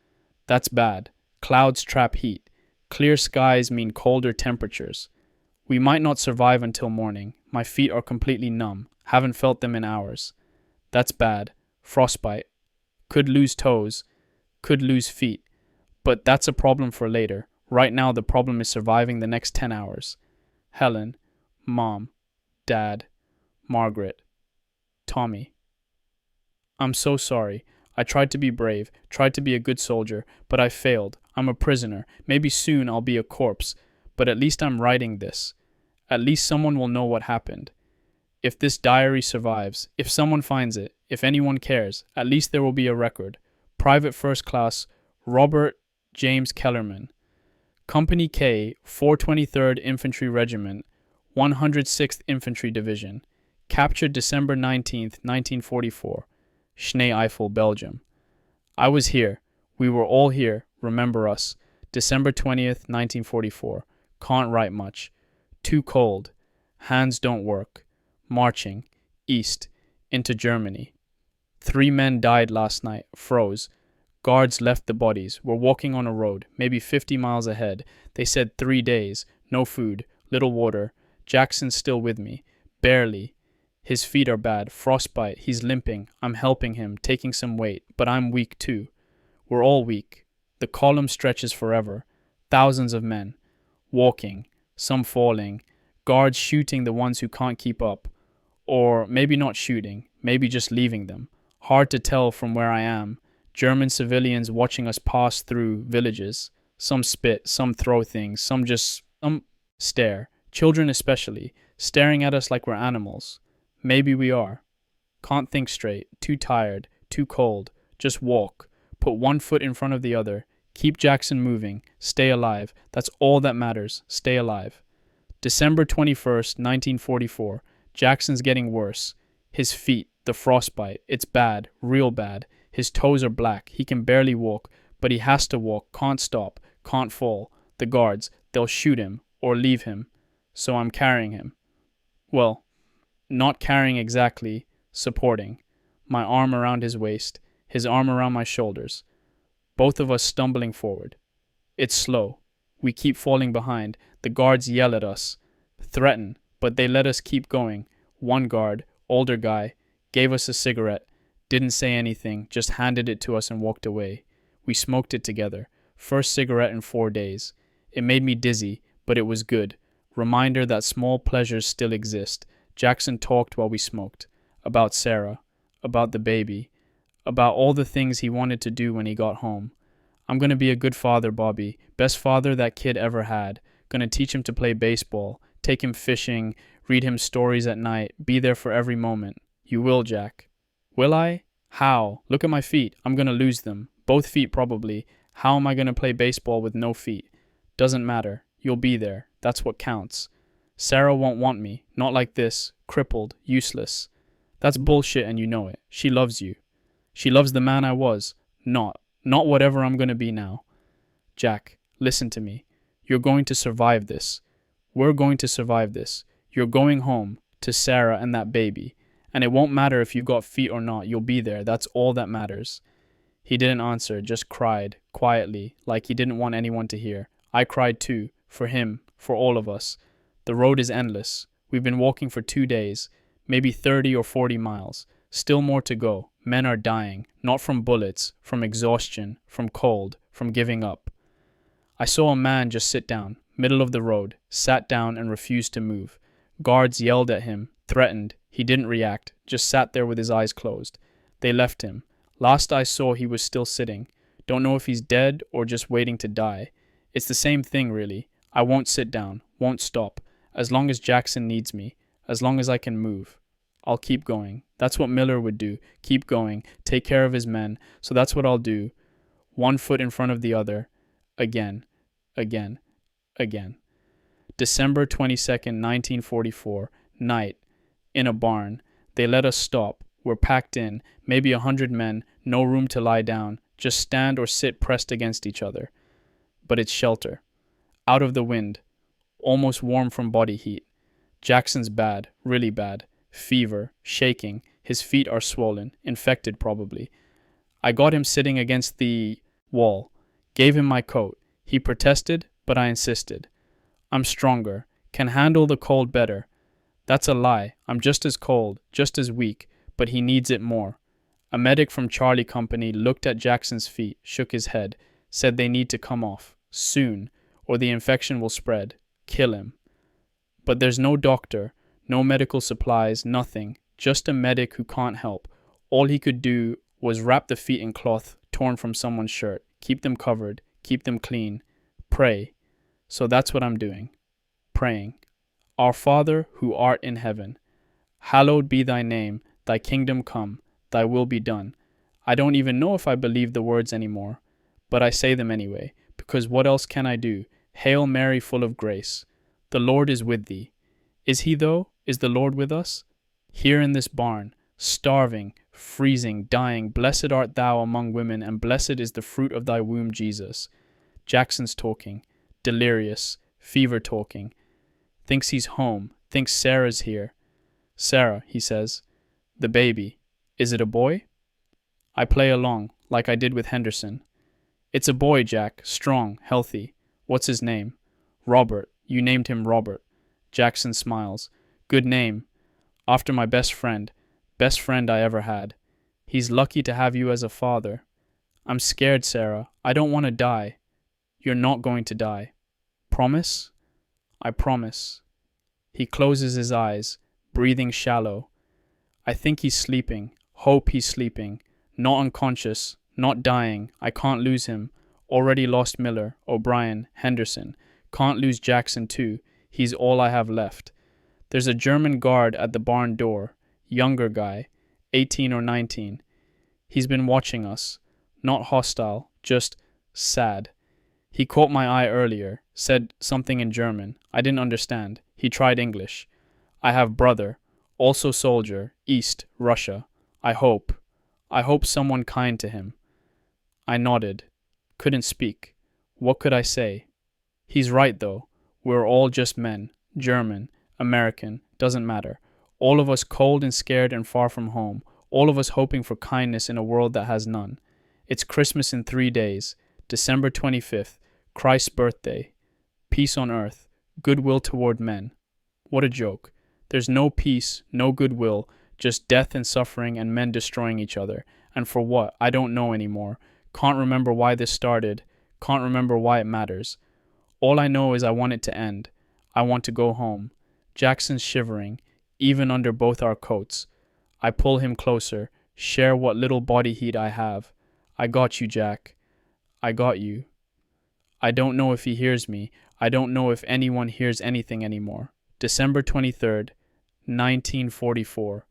That's bad. Clouds trap heat. Clear skies mean colder temperatures. We might not survive until morning. My feet are completely numb. Haven't felt them in hours. That's bad. Frostbite. Could lose toes. Could lose feet. But that's a problem for later. Right now the problem is surviving the next 10 hours. Helen. Mom. Dad. Margaret. Tommy. I'm so sorry. I tried to be brave, tried to be a good soldier, but I failed. I'm a prisoner. Maybe soon I'll be a corpse, but at least I'm writing this. At least someone will know what happened. If this diary survives, if someone finds it, if anyone cares, at least there will be a record. Private First Class Robert James Kellerman. Company K, 423rd Infantry Regiment, 106th Infantry Division. Captured December 19th, 1944. Schnee Eifel, Belgium. I was here. We were all here. Remember us. December 20th, 1944. Can't write much. Too cold. Hands don't work. Marching. East. Into Germany. 3 men died last night. Froze. Guards left the bodies. We're walking on a road, maybe 50 miles ahead. They said 3 days. No food. Little water. Jackson's still with me. Barely. His feet are bad. Frostbite. He's limping. I'm helping him, taking some weight. But I'm weak too. We're all weak. The column stretches forever. Thousands of men. Walking. Some falling. Guards shooting the ones who can't keep up. Or maybe not shooting. Maybe just leaving them. Hard to tell from where I am. German civilians watching us pass through villages. Some spit. Some throw things. Some stare. Children especially. Staring at us like we're animals. Maybe we are. Can't think straight. Too tired. Too cold. Just walk. Put one foot in front of the other. Keep Jackson moving. Stay alive. That's all that matters. Stay alive. December 21st, 1944. Jackson's getting worse. His feet. The frostbite. It's bad. Real bad. His toes are black. He can barely walk. But he has to walk. Can't stop. Can't fall. The guards. They'll shoot him. Or leave him. So I'm carrying him. Well, not carrying exactly. Supporting. My arm around his waist. His arm around my shoulders. Both of us stumbling forward. It's slow. We keep falling behind. The guards yell at us. Threaten. But they let us keep going. One guard, older guy, gave us a cigarette. Didn't say anything. Just handed it to us and walked away. We smoked it together. First cigarette in 4 days. It made me dizzy, but it was good. Reminder that small pleasures still exist. Jackson talked while we smoked. About Sarah. About the baby. About all the things he wanted to do when he got home. I'm gonna be a good father, Bobby. Best father that kid ever had. Gonna teach him to play baseball. Take him fishing, read him stories at night, be there for every moment. You will, Jack. Will I? How? Look at my feet. I'm gonna lose them. Both feet probably. How am I gonna play baseball with no feet? Doesn't matter. You'll be there. That's what counts. Sarah won't want me. Not like this. Crippled. Useless. That's bullshit and you know it. She loves you. She loves the man I was. Not whatever I'm gonna be now. Jack, listen to me. You're going to survive this. We're going to survive this. You're going home to Sarah and that baby. And it won't matter if you've got feet or not. You'll be there. That's all that matters. He didn't answer, just cried, quietly, like he didn't want anyone to hear. I cried too, for him, for all of us. The road is endless. We've been walking for 2 days, maybe 30 or 40 miles. Still more to go. Men are dying, not from bullets, from exhaustion, from cold, from giving up. I saw a man just sit down, middle of the road, sat down and refused to move. Guards yelled at him, threatened. He didn't react, just sat there with his eyes closed. They left him. Last I saw, he was still sitting. Don't know if he's dead or just waiting to die. It's the same thing, really. I won't sit down, won't stop. As long as Jackson needs me, as long as I can move. I'll keep going. That's what Miller would do. Keep going, take care of his men. So that's what I'll do. One foot in front of the other. Again. December 22nd, 1944. Night. In a barn. They let us stop. We're packed in. Maybe 100 men. No room to lie down. Just stand or sit pressed against each other. But it's shelter. Out of the wind. Almost warm from body heat. Jackson's bad. Really bad. Fever. Shaking. His feet are swollen. Infected probably. I got him sitting against the wall. Gave him my coat. He protested, but I insisted. I'm stronger. Can handle the cold better. That's a lie. I'm just as cold, just as weak, but he needs it more. A medic from Charlie Company looked at Jackson's feet, shook his head, said they need to come off, soon, or the infection will spread, kill him. But there's no doctor, no medical supplies, nothing, just a medic who can't help. All he could do was wrap the feet in cloth torn from someone's shirt, keep them covered, keep them clean, pray. So that's what I'm doing, praying. Our Father, who art in heaven, hallowed be thy name, thy kingdom come, thy will be done. I don't even know if I believe the words anymore, but I say them anyway, because what else can I do? Hail Mary, full of grace. The Lord is with thee. Is he though? Is the Lord with us? Here in this barn, starving, freezing, dying, blessed art thou among women, and blessed is the fruit of thy womb, Jesus. Jackson's talking, delirious, fever talking. Thinks he's home, thinks Sarah's here. Sarah, he says. The baby. Is it a boy? I play along, like I did with Henderson. It's a boy, Jack, strong, healthy. What's his name? Robert. You named him Robert. Jackson smiles. Good name. After my best friend I ever had. He's lucky to have you as a father. I'm scared, Sarah. I don't want to die. You're not going to die. Promise? I promise. He closes his eyes, breathing shallow. I think he's sleeping. Hope he's sleeping. Not unconscious. Not dying. I can't lose him. Already lost Miller, O'Brien, Henderson. Can't lose Jackson too. He's all I have left. There's a German guard at the barn door. Younger guy. 18 or 19. He's been watching us. Not hostile. Just sad. He caught my eye earlier. Said something in German. I didn't understand. He tried English. I have brother. Also soldier. East. Russia. I hope someone kind to him. I nodded. Couldn't speak. What could I say? He's right though. We're all just men. German. American. Doesn't matter. All of us cold and scared and far from home. All of us hoping for kindness in a world that has none. It's Christmas in 3 days. December 25th. Christ's birthday. Peace on earth. Goodwill toward men. What a joke. There's no peace, no goodwill, just death and suffering and men destroying each other. And for what? I don't know anymore. Can't remember why this started. Can't remember why it matters. All I know is I want it to end. I want to go home. Jackson's shivering, even under both our coats. I pull him closer, share what little body heat I have. I got you, Jack. I got you. I don't know if he hears me. I don't know if anyone hears anything anymore. December 23rd, 1944.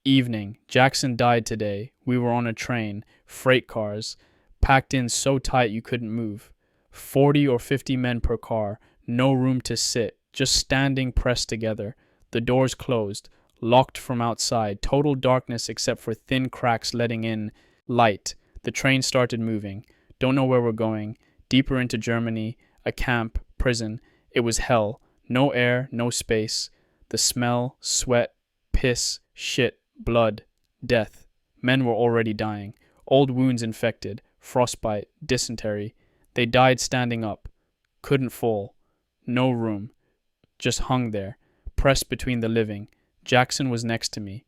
Evening. Jackson died today. We were on a train, freight cars, packed in so tight you couldn't move. 40 or 50 men per car, no room to sit, just standing pressed together. The doors closed, locked from outside, total darkness except for thin cracks letting in light. The train started moving. Don't know where we're going. Deeper into Germany, a camp, prison. It was hell. No air, no space. The smell, sweat, piss, shit, blood, death. Men were already dying. Old wounds infected, frostbite, dysentery. They died standing up. Couldn't fall. No room. Just hung there, pressed between the living. Jackson was next to me.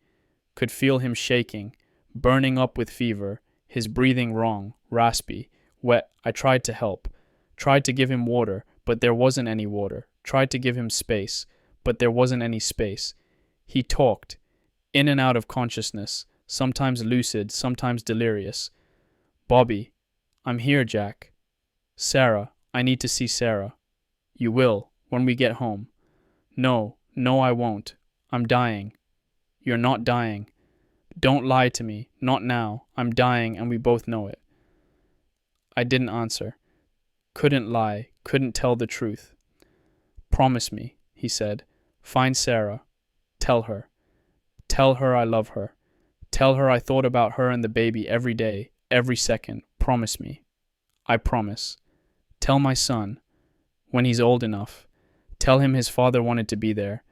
Could feel him shaking, burning up with fever, his breathing wrong, raspy, wet. I tried to help. Tried to give him water, but there wasn't any water. Tried to give him space, but there wasn't any space. He talked, in and out of consciousness, sometimes lucid, sometimes delirious. Bobby, I'm here, Jack. Sarah, I need to see Sarah. You will, when we get home. No, I won't. I'm dying. You're not dying. Don't lie to me, not now. I'm dying and we both know it. I didn't answer. Couldn't lie, couldn't tell the truth. Promise me, he said. Find Sarah. Tell her. Tell her I love her. Tell her I thought about her and the baby every day, every second. Promise me. I promise. Tell my son, when he's old enough, tell him his father wanted to be there,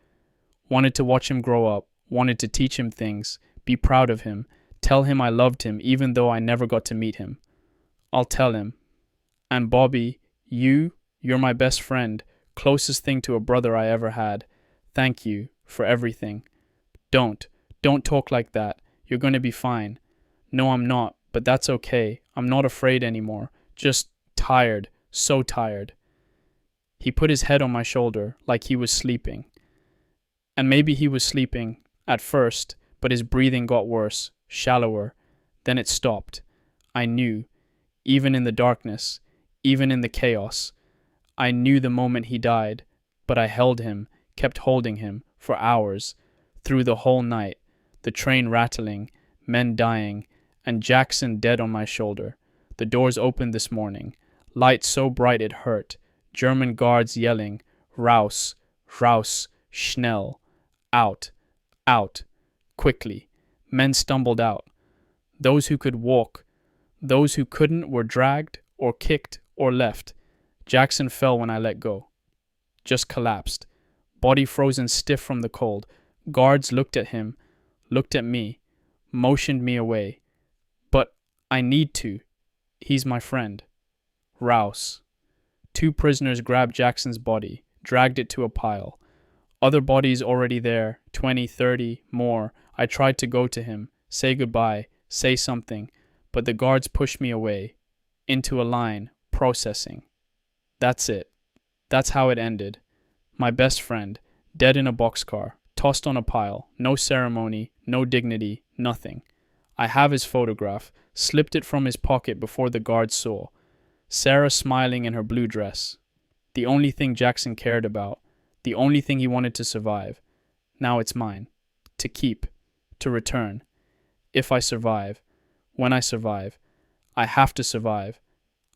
wanted to watch him grow up, wanted to teach him things, be proud of him, tell him I loved him even though I never got to meet him. I'll tell him. And Bobby, you're my best friend, closest thing to a brother I ever had. Thank you for everything. Don't talk like that. You're going to be fine. No, I'm not, but that's okay. I'm not afraid anymore. Just tired, so tired. He put his head on my shoulder like he was sleeping. And maybe he was sleeping at first, but his breathing got worse, shallower. Then it stopped. I knew, even in the darkness, even in the chaos. I knew the moment he died, but I held him, kept holding him, for hours, through the whole night, the train rattling, men dying, and Jackson dead on my shoulder. The doors opened this morning, light so bright it hurt, German guards yelling, Raus, raus, schnell, out, out, quickly. Men stumbled out. Those who could walk, those who couldn't were dragged or kicked or left. Jackson fell when I let go. Just collapsed. Body frozen stiff from the cold. Guards looked at him, looked at me, motioned me away. But I need to. He's my friend. Rouse. 2 prisoners grabbed Jackson's body, dragged it to a pile. Other bodies already there, 20, 30, more. I tried to go to him, say goodbye, say something, but the guards pushed me away, into a line, processing. That's it. That's how it ended. My best friend, dead in a boxcar, tossed on a pile, no ceremony, no dignity, nothing. I have his photograph, slipped it from his pocket before the guards saw. Sarah smiling in her blue dress. The only thing Jackson cared about, the only thing he wanted to survive. Now it's mine. To keep. To return. If I survive. When I survive. I have to survive.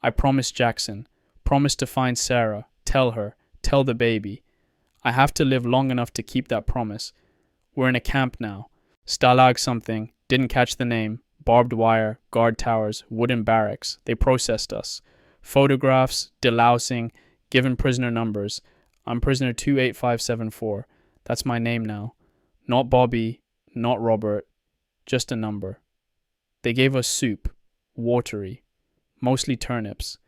I promised Jackson. Promised to find Sarah. Tell her. Tell the baby. I have to live long enough to keep that promise. We're in a camp now. Stalag something. Didn't catch the name. Barbed wire. Guard towers. Wooden barracks. They processed us. Photographs. Delousing. Given prisoner numbers. I'm prisoner 28574. That's my name now. Not Bobby. Not Robert. Just a number. They gave us soup. Watery. Mostly turnips.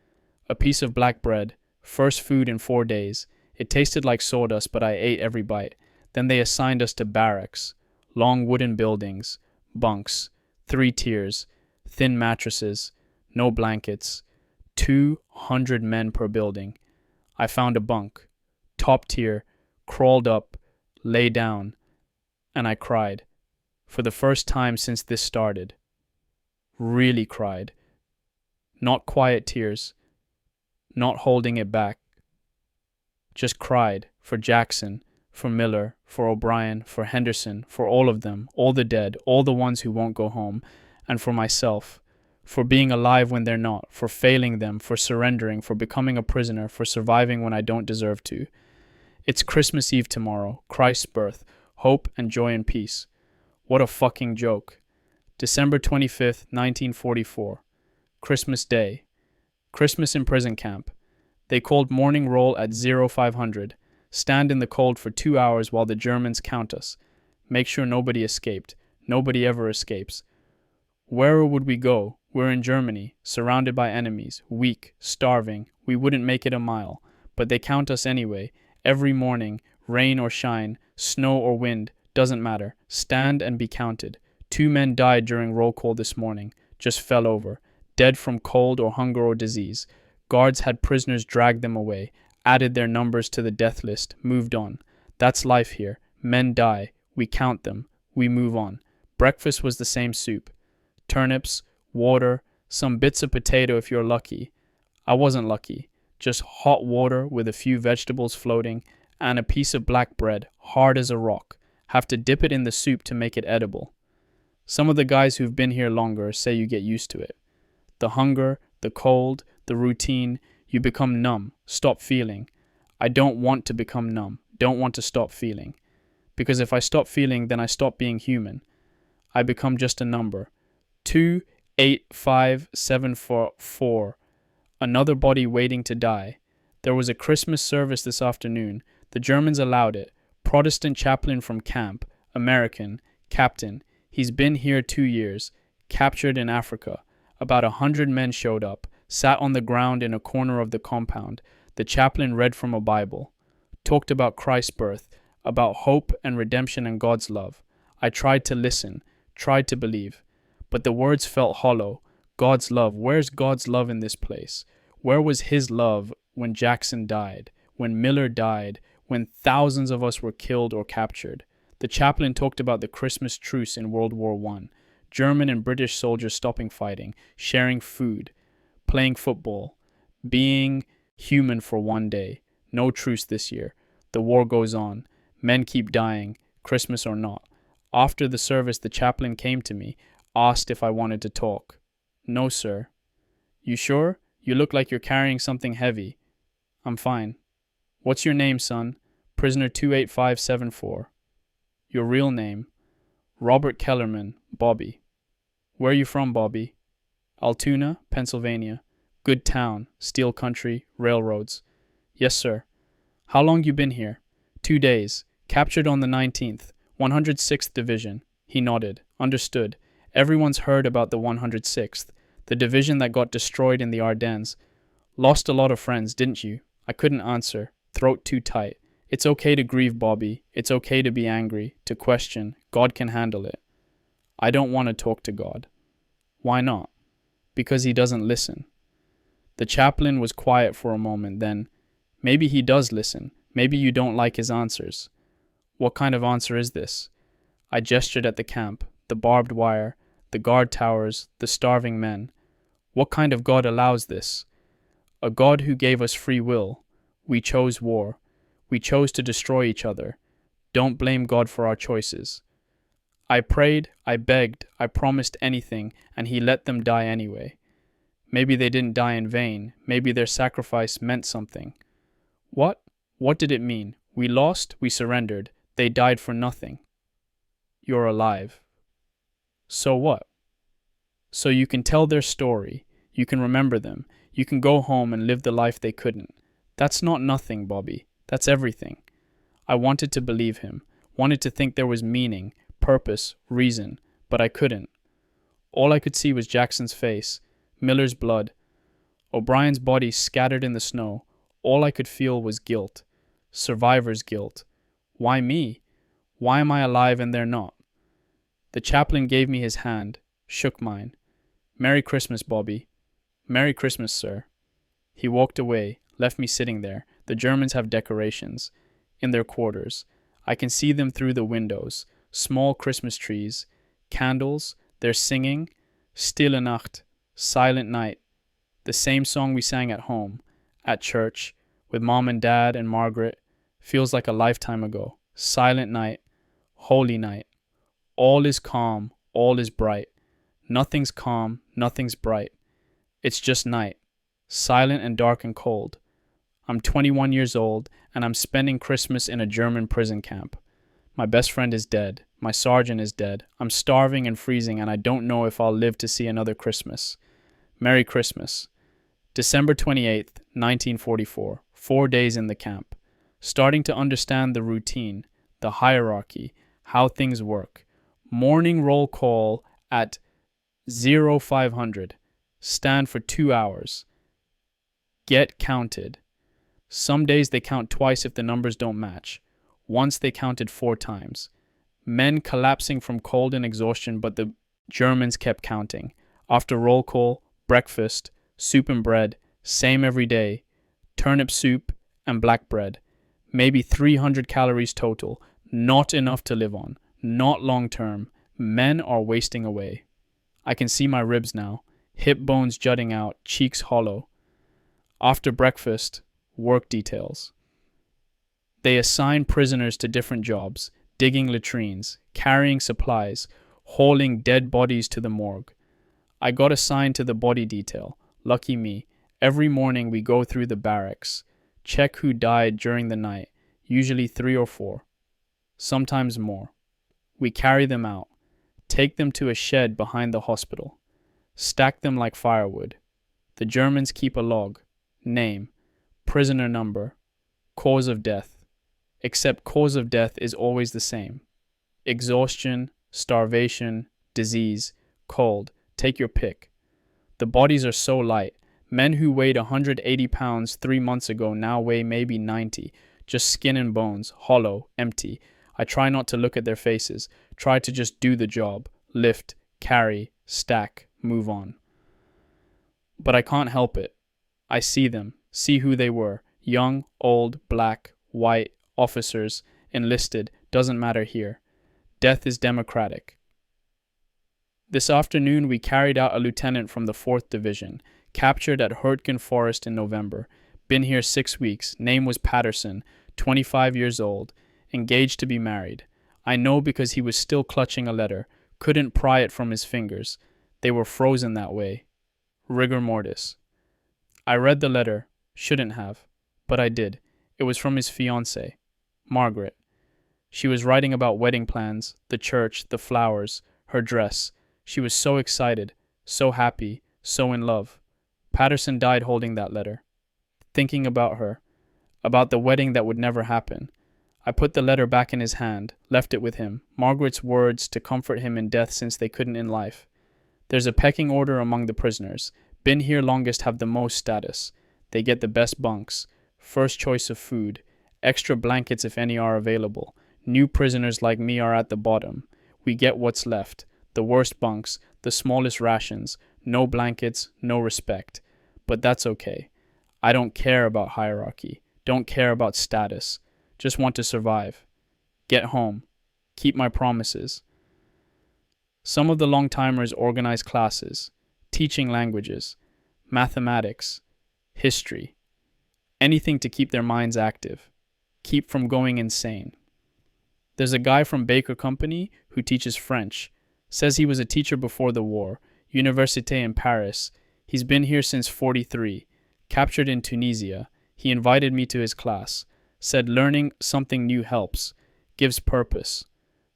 A piece of black bread. First food in 4 days. It tasted like sawdust, but I ate every bite. Then they assigned us to barracks. Long wooden buildings. Bunks. 3 tiers. Thin mattresses. No blankets. 200 men per building. I found a bunk. Top tier. Crawled up. Lay down. And I cried. For the first time since this started. Really cried. Not quiet tears. Not holding it back. Just cried for Jackson, For Miller, for O'Brien, for Henderson, for all of them, all the dead, all the ones who won't go home, and for myself, for being alive when they're not, for failing them, for surrendering, for becoming a prisoner, for surviving when I don't deserve to. It's Christmas Eve tomorrow, Christ's birth, hope and joy and peace. What a fucking joke. December 25th, 1944. Christmas Day. Christmas in prison camp. They called morning roll at 0500. Stand in the cold for 2 hours while the Germans count us. Make sure nobody escaped. Nobody ever escapes. Where would we go? We're in Germany, surrounded by enemies, weak, starving. We wouldn't make it a mile. But they count us anyway. Every morning, rain or shine, snow or wind, doesn't matter. Stand and be counted. 2 men died during roll call this morning. Just fell over. Dead from cold or hunger or disease. Guards had prisoners drag them away. Added their numbers to the death list, moved on. That's life here. Men die. We count them. We move on. Breakfast was the same soup. Turnips, water, some bits of potato if you're lucky. I wasn't lucky. Just hot water with a few vegetables floating, and a piece of black bread, hard as a rock. Have to dip it in the soup to make it edible. Some of the guys who've been here longer say you get used to it. The hunger, the cold, the routine, you become numb, stop feeling. I don't want to become numb, don't want to stop feeling. Because if I stop feeling, then I stop being human. I become just a number. 28574. Another body waiting to die. There was a Christmas service this afternoon. The Germans allowed it. Protestant chaplain from camp, American, captain. He's been here 2 years. Captured in Africa. About 100 men showed up. Sat on the ground in a corner of the compound. The chaplain read from a Bible. Talked about Christ's birth, about hope and redemption and God's love. I tried to listen, tried to believe. But the words felt hollow. God's love. Where's God's love in this place? Where was his love when Jackson died, when Miller died, when thousands of us were killed or captured? The chaplain talked about the Christmas truce in World War I. German and British soldiers stopping fighting, sharing food, playing football, being human for one day. No truce this year. The war goes on. Men keep dying, Christmas or not. After the service, the chaplain came to me, asked if I wanted to talk. No, sir. You sure? You look like you're carrying something heavy. I'm fine. What's your name, son? Prisoner 28574. Your real name? Robert Kellerman, Bobby. Where are you from, Bobby? Altoona, Pennsylvania. Good town, steel country, railroads. Yes, sir. How long you been here? 2 days. Captured on the 19th. 106th Division. He nodded. Understood. Everyone's heard about the 106th. The division that got destroyed in the Ardennes. Lost a lot of friends, didn't you? I couldn't answer. Throat too tight. It's okay to grieve, Bobby. It's okay to be angry, to question. God can handle it. I don't want to talk to God. Why not? Because he doesn't listen. The chaplain was quiet for a moment, then, maybe he does listen. Maybe you don't like his answers. What kind of answer is this? I gestured at the camp, the barbed wire, the guard towers, the starving men. What kind of God allows this? A God who gave us free will. We chose war. We chose to destroy each other. Don't blame God for our choices. I prayed, I begged, I promised anything, and he let them die anyway. Maybe they didn't die in vain. Maybe their sacrifice meant something. What? What did it mean? We lost, we surrendered. They died for nothing. You're alive. So what? So you can tell their story. You can remember them. You can go home and live the life they couldn't. That's not nothing, Bobby. That's everything. I wanted to believe him. Wanted to think there was meaning, purpose, reason, but I couldn't. All I could see was Jackson's face, Miller's blood, O'Brien's body scattered in the snow. All I could feel was guilt. Survivor's guilt. Why me? Why am I alive and they're not? The chaplain gave me his hand, shook mine. Merry Christmas, Bobby. Merry Christmas, sir. He walked away, left me sitting there. The Germans have decorations. In their quarters. I can see them through the windows. Small Christmas trees. Candles. They're singing. Stille Nacht. Silent night. The same song we sang at home. At church. With Mom and Dad and Margaret. Feels like a lifetime ago. Silent night, holy night. All is calm, all is bright. Nothing's calm, nothing's bright. It's just night, silent and dark and cold. I'm 21 years old, and I'm spending Christmas in a German prison camp. My best friend is dead. My sergeant is dead. I'm starving and freezing, and I don't know if I'll live to see another Christmas. Merry Christmas. December 28th, 1944. 4 days in the camp. Starting to understand the routine, the hierarchy, how things work. Morning roll call at 0500. Stand for 2 hours. Get counted. Some days they count twice if the numbers don't match. Once they counted 4 times. Men collapsing from cold and exhaustion, but the Germans kept counting. After roll call, breakfast, soup and bread, same every day, turnip soup and black bread. Maybe 300 calories total, not enough to live on, not long term. Men are wasting away. I can see my ribs now, hip bones jutting out, cheeks hollow. After breakfast, work details. They assign prisoners to different jobs, digging latrines, carrying supplies, hauling dead bodies to the morgue. I got assigned to the body detail. Lucky me. Every morning we go through the barracks, check who died during the night, usually 3 or 4, sometimes more. We carry them out, take them to a shed behind the hospital, stack them like firewood. The Germans keep a log, name, prisoner number, cause of death. Except cause of death is always the same. Exhaustion, starvation, disease, cold, take your pick. The bodies are so light. Men who weighed 180 pounds 3 months ago now weigh maybe 90, just skin and bones, hollow, empty. I try not to look at their faces, try to just do the job, lift, carry, stack, move on. But I can't help it. I see them, see who they were, young, old, black, white, officers, enlisted, doesn't matter here. Death is democratic. This afternoon we carried out a lieutenant from the 4th Division, captured at Hurtgen Forest in November. Been here 6 weeks. Name was Patterson, 25 years old, engaged to be married. I know because he was still clutching a letter, couldn't pry it from his fingers. They were frozen that way. Rigor mortis. I read the letter, shouldn't have, but I did. It was from his fiancée, Margaret. She was writing about wedding plans, the church, the flowers, her dress. She was so excited, so happy, so in love. Patterson died holding that letter, thinking about her, about the wedding that would never happen. I put the letter back in his hand, left it with him, Margaret's words to comfort him in death since they couldn't in life. There's a pecking order among the prisoners. Been here longest have the most status. They get the best bunks, first choice of food, extra blankets if any are available. New prisoners like me are at the bottom. We get what's left, the worst bunks, the smallest rations, no blankets, no respect. But that's okay. I don't care about hierarchy, don't care about status, just want to survive. Get home, keep my promises. Some of the long-timers organize classes, teaching languages, mathematics, history, anything to keep their minds active, keep from going insane. There's a guy from Baker Company who teaches French, says he was a teacher before the war, Université in Paris. He's been here since 43, captured in Tunisia. He invited me to his class, said learning something new helps, gives purpose,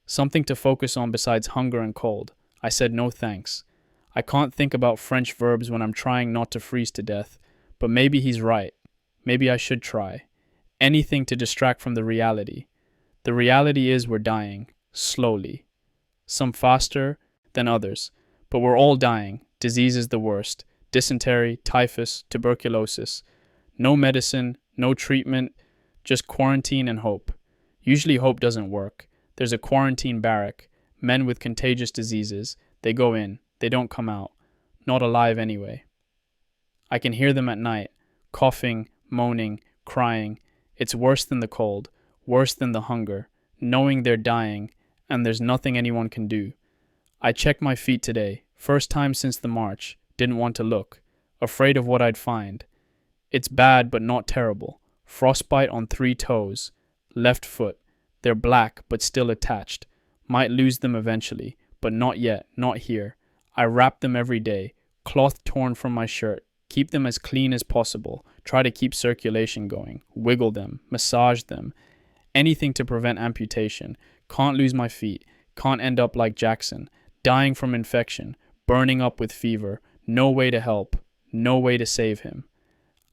something to focus on besides hunger and cold. I said no thanks. I can't think about French verbs when I'm trying not to freeze to death, but maybe he's right. Maybe I should try. Anything to distract from the reality. The reality is we're dying, slowly. Some faster than others, but we're all dying. Disease is the worst. Dysentery, typhus, tuberculosis. No medicine, no treatment, just quarantine and hope. Usually hope doesn't work. There's a quarantine barrack. Men with contagious diseases. They go in. They don't come out. Not alive anyway. I can hear them at night, coughing, moaning, crying. It's worse than the cold, worse than the hunger, knowing they're dying, and there's nothing anyone can do. I checked my feet today, first time since the march, didn't want to look, afraid of what I'd find. It's bad but not terrible. Frostbite on 3 toes, left foot. They're black, but still attached. Might lose them eventually, but not yet, not here. I wrap them every day, cloth torn from my shirt, keep them as clean as possible, try to keep circulation going, wiggle them, massage them, anything to prevent amputation. Can't lose my feet, can't end up like Jackson, dying from infection, burning up with fever, no way to help, no way to save him.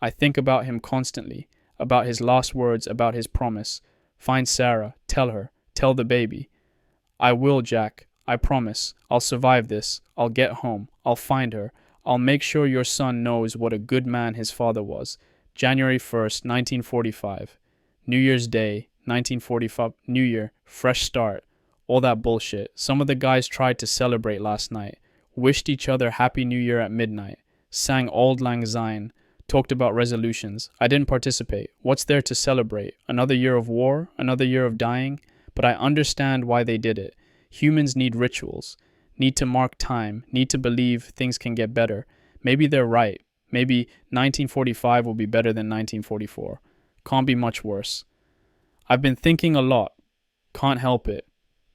I think about him constantly, about his last words, about his promise. Find Sarah, tell her, tell the baby. I will, Jack, I promise. I'll survive this. I'll get home. I'll find her. I'll make sure your son knows what a good man his father was. January 1st, 1945. New Year's Day, 1945. New Year, fresh start. All that bullshit. Some of the guys tried to celebrate last night. Wished each other Happy New Year at midnight. Sang Auld Lang Syne. Talked about resolutions. I didn't participate. What's there to celebrate? Another year of war? Another year of dying? But I understand why they did it. Humans need rituals, need to mark time, need to believe things can get better. Maybe they're right. Maybe 1945 will be better than 1944. Can't be much worse. I've been thinking a lot. Can't help it.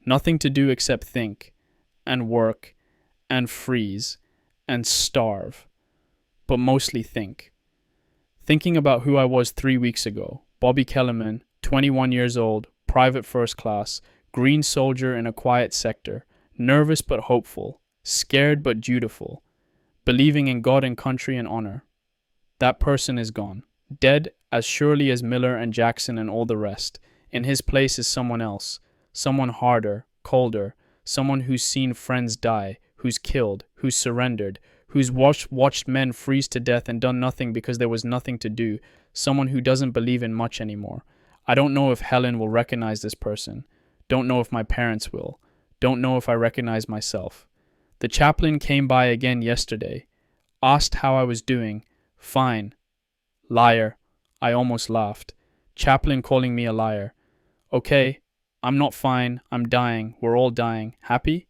Nothing to do except think, and work, and freeze, and starve. But mostly think. Thinking about who I was 3 weeks ago. Bobby Kellerman, 21 years old, private first class, green soldier in a quiet sector, nervous but hopeful, scared but dutiful, believing in God and country and honor. That person is gone, dead as surely as Miller and Jackson and all the rest. In his place is someone else, someone harder, colder, someone who's seen friends die, who's killed, who's surrendered, who's watched men freeze to death and done nothing because there was nothing to do, someone who doesn't believe in much anymore. I don't know if Helen will recognize this person. Don't know if my parents will. Don't know if I recognize myself. The chaplain came by again yesterday. Asked how I was doing. Fine. Liar. I almost laughed. Chaplain calling me a liar. Okay. I'm not fine. I'm dying. We're all dying. Happy?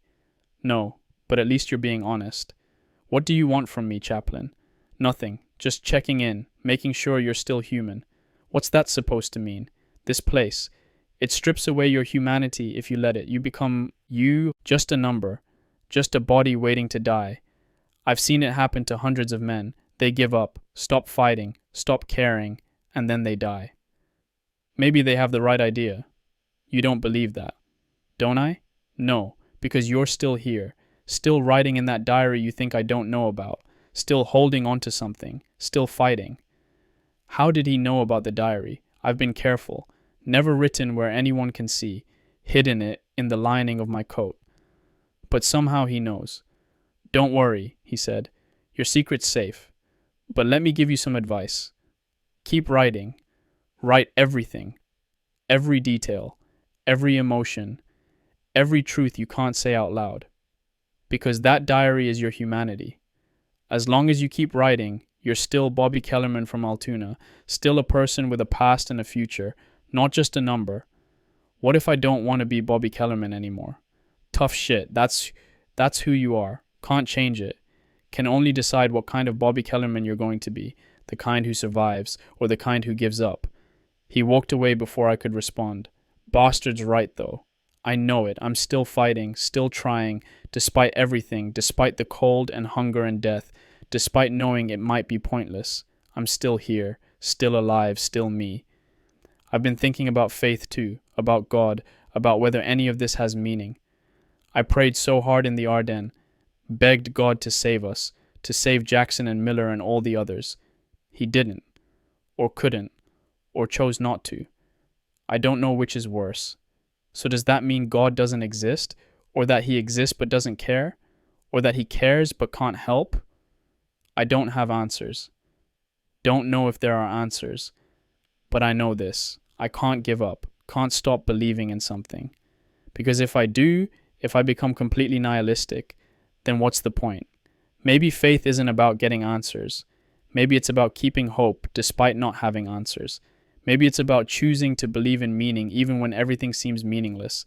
No. But at least you're being honest. What do you want from me, chaplain? Nothing. Just checking in. Making sure you're still human. What's that supposed to mean? This place. It strips away your humanity if you let it. You become you, just a number, just a body waiting to die. I've seen it happen to hundreds of men. They give up, stop fighting, stop caring, and then they die. Maybe they have the right idea. You don't believe that. Don't I? No, because you're still here, still writing in that diary you think I don't know about, still holding on to something, still fighting. How did he know about the diary? I've been careful. Never written where anyone can see, hidden it in the lining of my coat. But somehow he knows. Don't worry, he said. Your secret's safe. But let me give you some advice. Keep writing. Write everything. Every detail. Every emotion. Every truth you can't say out loud. Because that diary is your humanity. As long as you keep writing, you're still Bobby Kellerman from Altoona, still a person with a past and a future, not just a number. What if I don't want to be Bobby Kellerman anymore? Tough shit. That's who you are. Can't change it. Can only decide what kind of Bobby Kellerman you're going to be. The kind who survives, or the kind who gives up. He walked away before I could respond. Bastard's right, though. I know it. I'm still fighting, still trying, despite everything, despite the cold and hunger and death, despite knowing it might be pointless. I'm still here, still alive, still me. I've been thinking about faith too, about God, about whether any of this has meaning. I prayed so hard in the Ardennes, begged God to save us, to save Jackson and Miller and all the others. He didn't, or couldn't, or chose not to. I don't know which is worse. So does that mean God doesn't exist, or that he exists but doesn't care, or that he cares but can't help? I don't have answers. Don't know if there are answers. But I know this. I can't give up, can't stop believing in something. Because if I do, if I become completely nihilistic, then what's the point? Maybe faith isn't about getting answers. Maybe it's about keeping hope despite not having answers. Maybe it's about choosing to believe in meaning even when everything seems meaningless.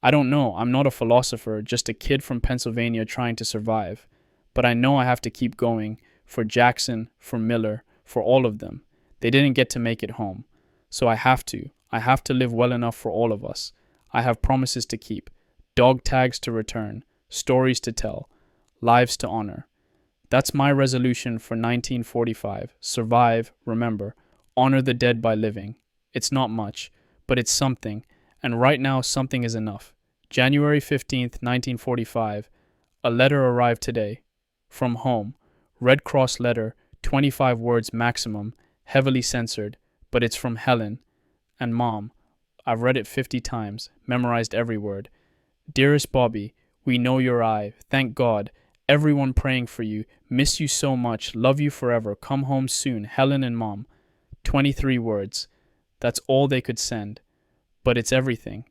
I don't know. I'm not a philosopher, just a kid from Pennsylvania trying to survive. But I know I have to keep going for Jackson, for Miller, for all of them. They didn't get to make it home. So I have to live well enough for all of us. I have promises to keep, dog tags to return, stories to tell, lives to honor. That's my resolution for 1945. Survive, remember, honor the dead by living. It's not much, but it's something, and right now something is enough. January 15th, 1945. A letter arrived today. From home. Red Cross letter, 25 words maximum, heavily censored, but it's from Helen. And Mom. I've read it 50 times, memorized every word. Dearest Bobby, we know you're I. Thank God. Everyone praying for you. Miss you so much. Love you forever. Come home soon. Helen and Mom. 23 words. That's all they could send. But it's everything.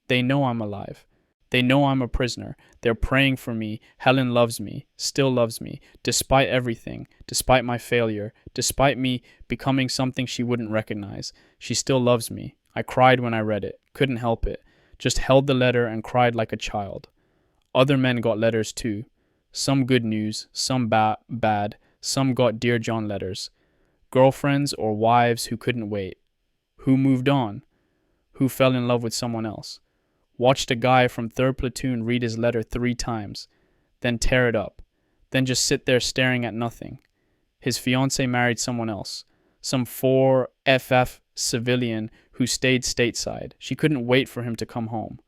They know I'm alive. They know I'm a prisoner. They're praying for me. Helen loves me, still loves me, despite everything, despite my failure, despite me becoming something she wouldn't recognize. She still loves me. I cried when I read it. Couldn't help it. Just held the letter and cried like a child. Other men got letters too. Some good news, some bad, some got Dear John letters. Girlfriends or wives who couldn't wait. Who moved on? Who fell in love with someone else? Watched a guy from 3rd Platoon read his letter 3 times, then tear it up, then just sit there staring at nothing. His fiancée married someone else, some 4FF civilian who stayed stateside. She couldn't wait for him to come home.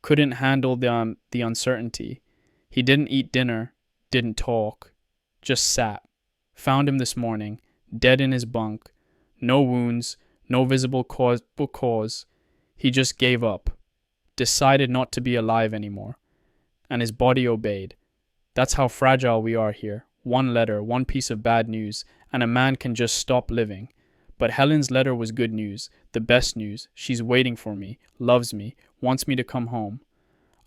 Couldn't handle the uncertainty. He didn't eat dinner, didn't talk, just sat. Found him this morning, dead in his bunk. No wounds, no visible cause. He just gave up. Decided not to be alive anymore. And his body obeyed. That's how fragile we are here. One letter, one piece of bad news, and a man can just stop living. But Helen's letter was good news, the best news. She's waiting for me, loves me, wants me to come home.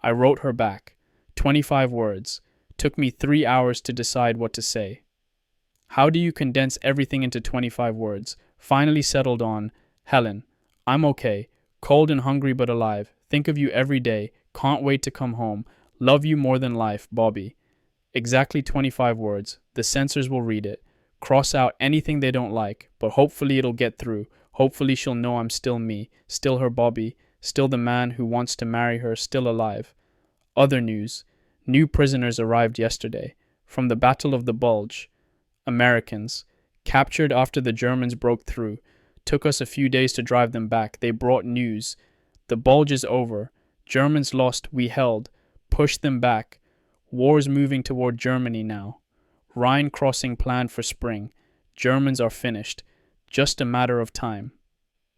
I wrote her back. 25 words. Took me 3 hours to decide what to say. How do you condense everything into 25 words? Finally settled on, Helen, I'm okay. Cold and hungry but alive. Think of you every day. Can't wait to come home. Love you more than life, Bobby. Exactly 25 words. The censors will read it. Cross out anything they don't like, but hopefully it'll get through. Hopefully she'll know I'm still me, still her Bobby, still the man who wants to marry her, still alive. Other news. New prisoners arrived yesterday. From the Battle of the Bulge. Americans. Captured after the Germans broke through. Took us a few days to drive them back. They brought news. The Bulge is over. Germans lost, we held. Pushed them back. War's moving toward Germany now. Rhine crossing planned for spring. Germans are finished. Just a matter of time.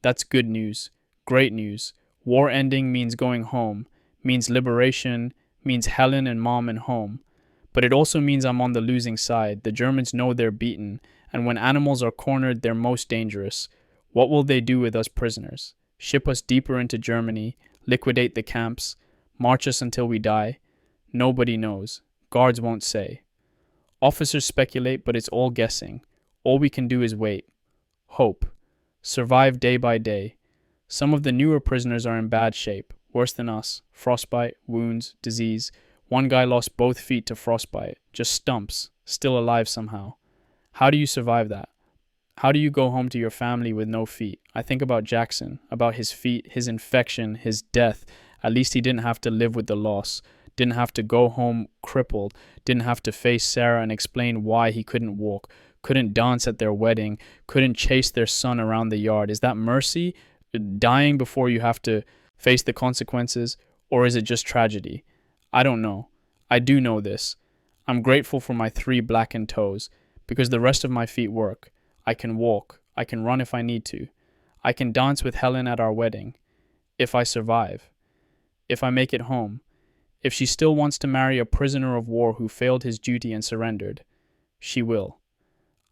That's good news. Great news. War ending means going home. Means liberation. Means Helen and Mom and home. But it also means I'm on the losing side. The Germans know they're beaten. And when animals are cornered, they're most dangerous. What will they do with us prisoners? Ship us deeper into Germany, liquidate the camps, march us until we die? Nobody knows. Guards won't say. Officers speculate, but it's all guessing. All we can do is wait. Hope. Survive day by day. Some of the newer prisoners are in bad shape, worse than us. Frostbite, wounds, disease. One guy lost both feet to frostbite, just stumps, still alive somehow. How do you survive that? How do you go home to your family with no feet? I think about Jackson, about his feet, his infection, his death. At least he didn't have to live with the loss, didn't have to go home crippled, didn't have to face Sarah and explain why he couldn't walk, couldn't dance at their wedding, couldn't chase their son around the yard. Is that mercy? Dying before you have to face the consequences? Or is it just tragedy? I don't know. I do know this. I'm grateful for my 3 blackened toes, because the rest of my feet work. I can walk. I can run if I need to. I can dance with Helen at our wedding. If I survive. If I make it home. If she still wants to marry a prisoner of war who failed his duty and surrendered. She will.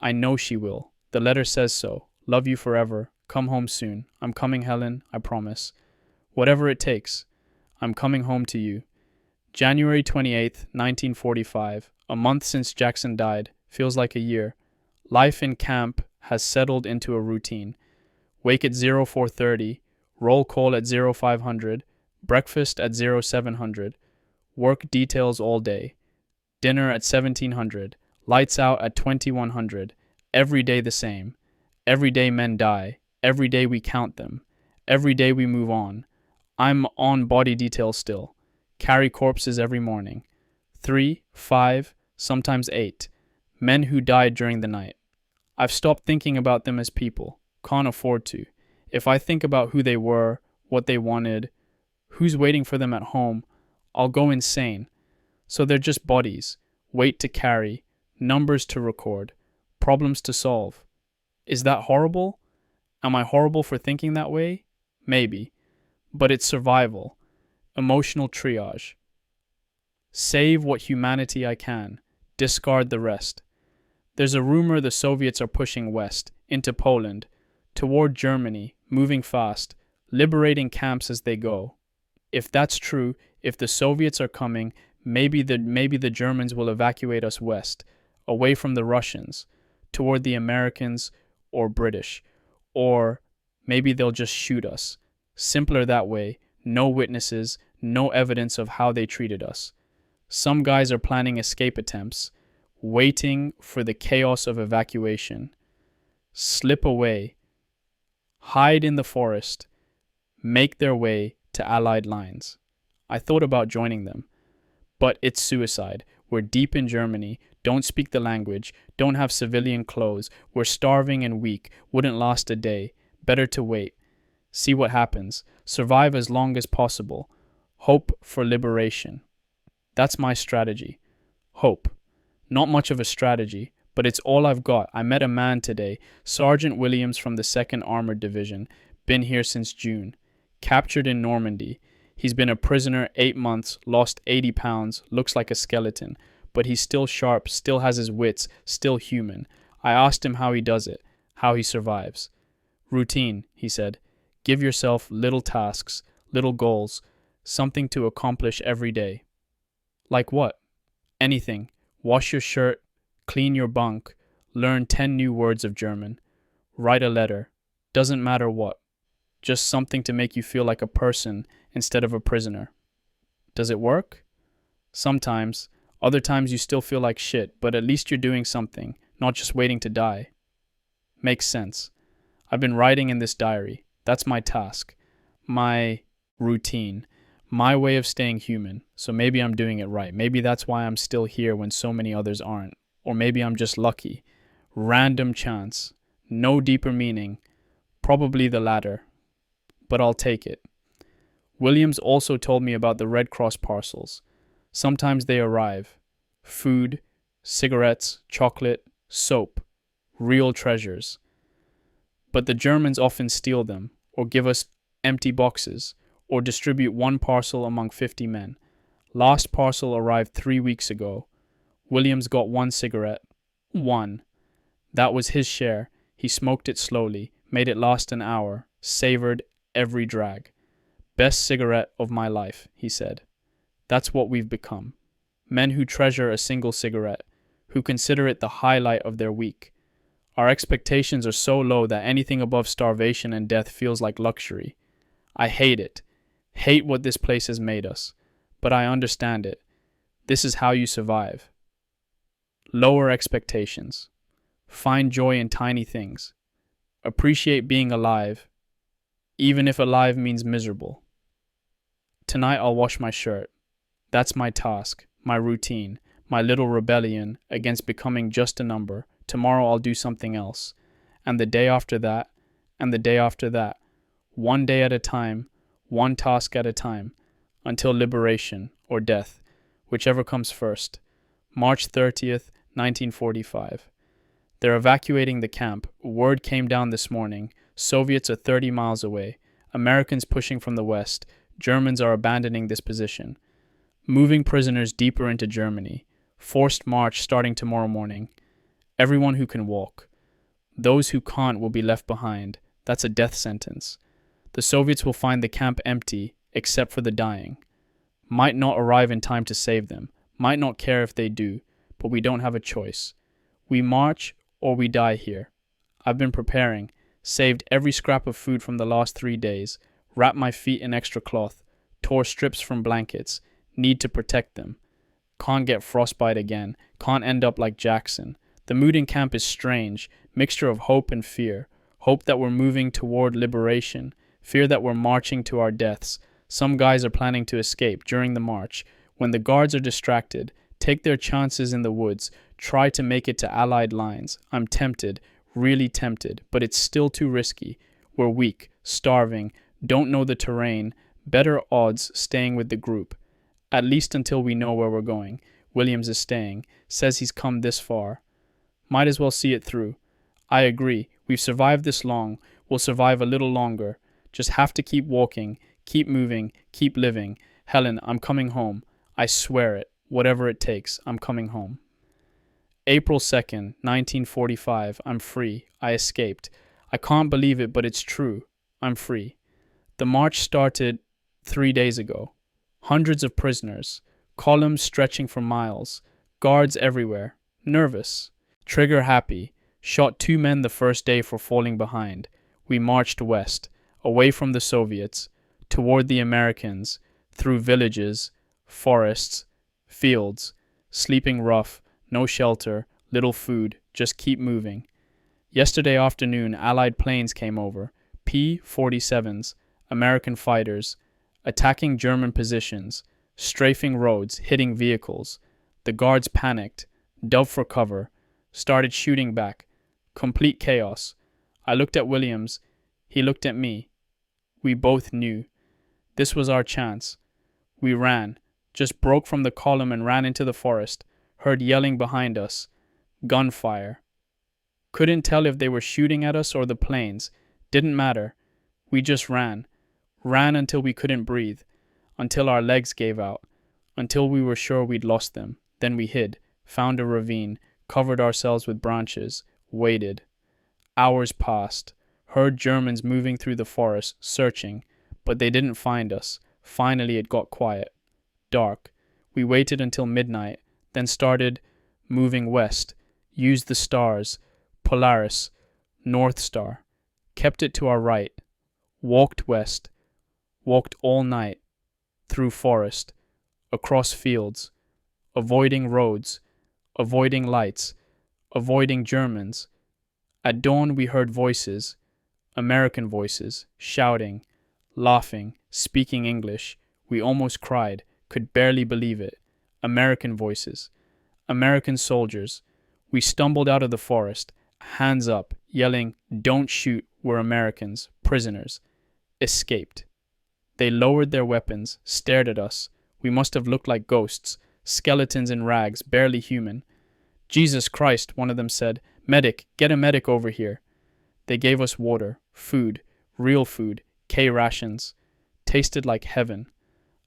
I know she will. The letter says so. Love you forever. Come home soon. I'm coming, Helen. I promise. Whatever it takes. I'm coming home to you. January 28th, 1945. A month since Jackson died. Feels like a year. Life in camp has settled into a routine. Wake at 0430, roll call at 0500, breakfast at 0700, work details all day, dinner at 1700, lights out at 2100, every day the same. Every day men die, every day we count them, every day we move on. I'm on body detail still. Carry corpses every morning. 3, 5, sometimes 8. Men who died during the night. I've stopped thinking about them as people. Can't afford to. If I think about who they were, what they wanted, who's waiting for them at home, I'll go insane. So they're just bodies, weight to carry, numbers to record, problems to solve. Is that horrible? Am I horrible for thinking that way? Maybe. But it's survival, emotional triage. Save what humanity I can, discard the rest. There's a rumor the Soviets are pushing west, into Poland, toward Germany, moving fast, liberating camps as they go. If that's true, if the Soviets are coming, maybe the Germans will evacuate us west, away from the Russians, toward the Americans or British, or maybe they'll just shoot us. Simpler that way, no witnesses, no evidence of how they treated us. Some guys are planning escape attempts, waiting for the chaos of evacuation. Slip away, hide in the forest, make their way to Allied lines. I thought about joining them, but it's suicide. We're deep in Germany, don't speak the language, don't have civilian clothes, we're starving and weak, wouldn't last a day. Better to wait. See what happens. Survive as long as possible. Hope for liberation. That's my strategy. Hope. Not much of a strategy, but it's all I've got. I met a man today, Sergeant Williams from the 2nd Armored Division, been here since June. Captured in Normandy. He's been a prisoner 8 months, lost 80 pounds, looks like a skeleton, but he's still sharp, still has his wits, still human. I asked him how he does it, how he survives. Routine, he said. Give yourself little tasks, little goals, something to accomplish every day. Like what? Anything. Wash your shirt, clean your bunk, learn 10 new words of German, write a letter. Doesn't matter what. Just something to make you feel like a person instead of a prisoner. Does it work? Sometimes. Other times you still feel like shit, but at least you're doing something, not just waiting to die. Makes sense. I've been writing in this diary. That's my task. My routine. My way of staying human. So maybe I'm doing it right. Maybe that's why I'm still here when so many others aren't. Or maybe I'm just lucky. Random chance. No deeper meaning. Probably the latter. But I'll take it. Williams also told me about the Red Cross parcels. Sometimes they arrive. Food, cigarettes, chocolate, soap. Real treasures. But the Germans often steal them, or give us empty boxes, or distribute one parcel among 50 men. Last parcel arrived 3 weeks ago. Williams got 1 cigarette. 1. That was his share. He smoked it slowly, made it last an hour, savored every drag. Best cigarette of my life, he said. That's what we've become. Men who treasure a single cigarette, who consider it the highlight of their week. Our expectations are so low that anything above starvation and death feels like luxury. I hate it. Hate what this place has made us. But I understand it. This is how you survive. Lower expectations. Find joy in tiny things. Appreciate being alive, even if alive means miserable. Tonight I'll wash my shirt. That's my task, my routine, my little rebellion against becoming just a number. Tomorrow I'll do something else. And the day after that, and the day after that. One day at a time, one task at a time, until liberation or death, whichever comes first. March 30th, 1945. They're evacuating the camp. Word came down this morning. Soviets are 30 miles away. Americans pushing from the west. Germans are abandoning this position. Moving prisoners deeper into Germany. Forced march starting tomorrow morning. Everyone who can walk. Those who can't will be left behind. That's a death sentence. The Soviets will find the camp empty, except for the dying. Might not arrive in time to save them. Might not care if they do, but we don't have a choice. We march or we die here. I've been preparing, saved every scrap of food from the last 3 days, wrapped my feet in extra cloth, tore strips from blankets, need to protect them. Can't get frostbite again, can't end up like Jackson. The mood in camp is strange, mixture of hope and fear. Hope that we're moving toward liberation, fear that we're marching to our deaths. Some guys are planning to escape during the march. When the guards are distracted, take their chances in the woods, try to make it to Allied lines. I'm tempted, really tempted, but it's still too risky. We're weak, starving, don't know the terrain. Better odds staying with the group. At least until we know where we're going. Williams is staying, says he's come this far. Might as well see it through. I agree. We've survived this long. We'll survive a little longer. Just have to keep walking, keep moving, keep living. Helen, I'm coming home. I swear it. Whatever it takes, I'm coming home. April 2nd, 1945. I'm free. I escaped. I can't believe it, but it's true. I'm free. The march started 3 days ago. Hundreds of prisoners. Columns stretching for miles. Guards everywhere. Nervous. Trigger happy. Shot 2 men the first day for falling behind. We marched west, away from the Soviets, toward the Americans, through villages, forests, fields, sleeping rough, no shelter, little food, just keep moving. Yesterday afternoon, Allied planes came over, P-47s, American fighters, attacking German positions, strafing roads, hitting vehicles. The guards panicked, dove for cover, started shooting back. Complete chaos. I looked at Williams. He looked at me. We both knew. This was our chance. We ran, just broke from the column and ran into the forest. Heard yelling behind us. Gunfire. Couldn't tell if they were shooting at us or the planes. Didn't matter. We just ran. Ran until we couldn't breathe. Until our legs gave out. Until we were sure we'd lost them. Then we hid. Found a ravine. Covered ourselves with branches. Waited. Hours passed. Heard Germans moving through the forest, searching. But they didn't find us. Finally it got quiet. Dark. We waited until midnight. Then started moving west. Used the stars. Polaris. North Star. Kept it to our right. Walked west. Walked all night. Through forest. Across fields. Avoiding roads. Avoiding lights. Avoiding Germans. At dawn we heard voices. American voices. Shouting. Laughing. Speaking English. We almost cried. Could barely believe it. American voices. American soldiers. We stumbled out of the forest. Hands up. Yelling, "Don't shoot. We're Americans. Prisoners." Escaped. They lowered their weapons. Stared at us. We must have looked like ghosts. Skeletons in rags. Barely human. "Jesus Christ," one of them said. "Medic, get a medic over here." They gave us water, food, real food, K rations. Tasted like heaven.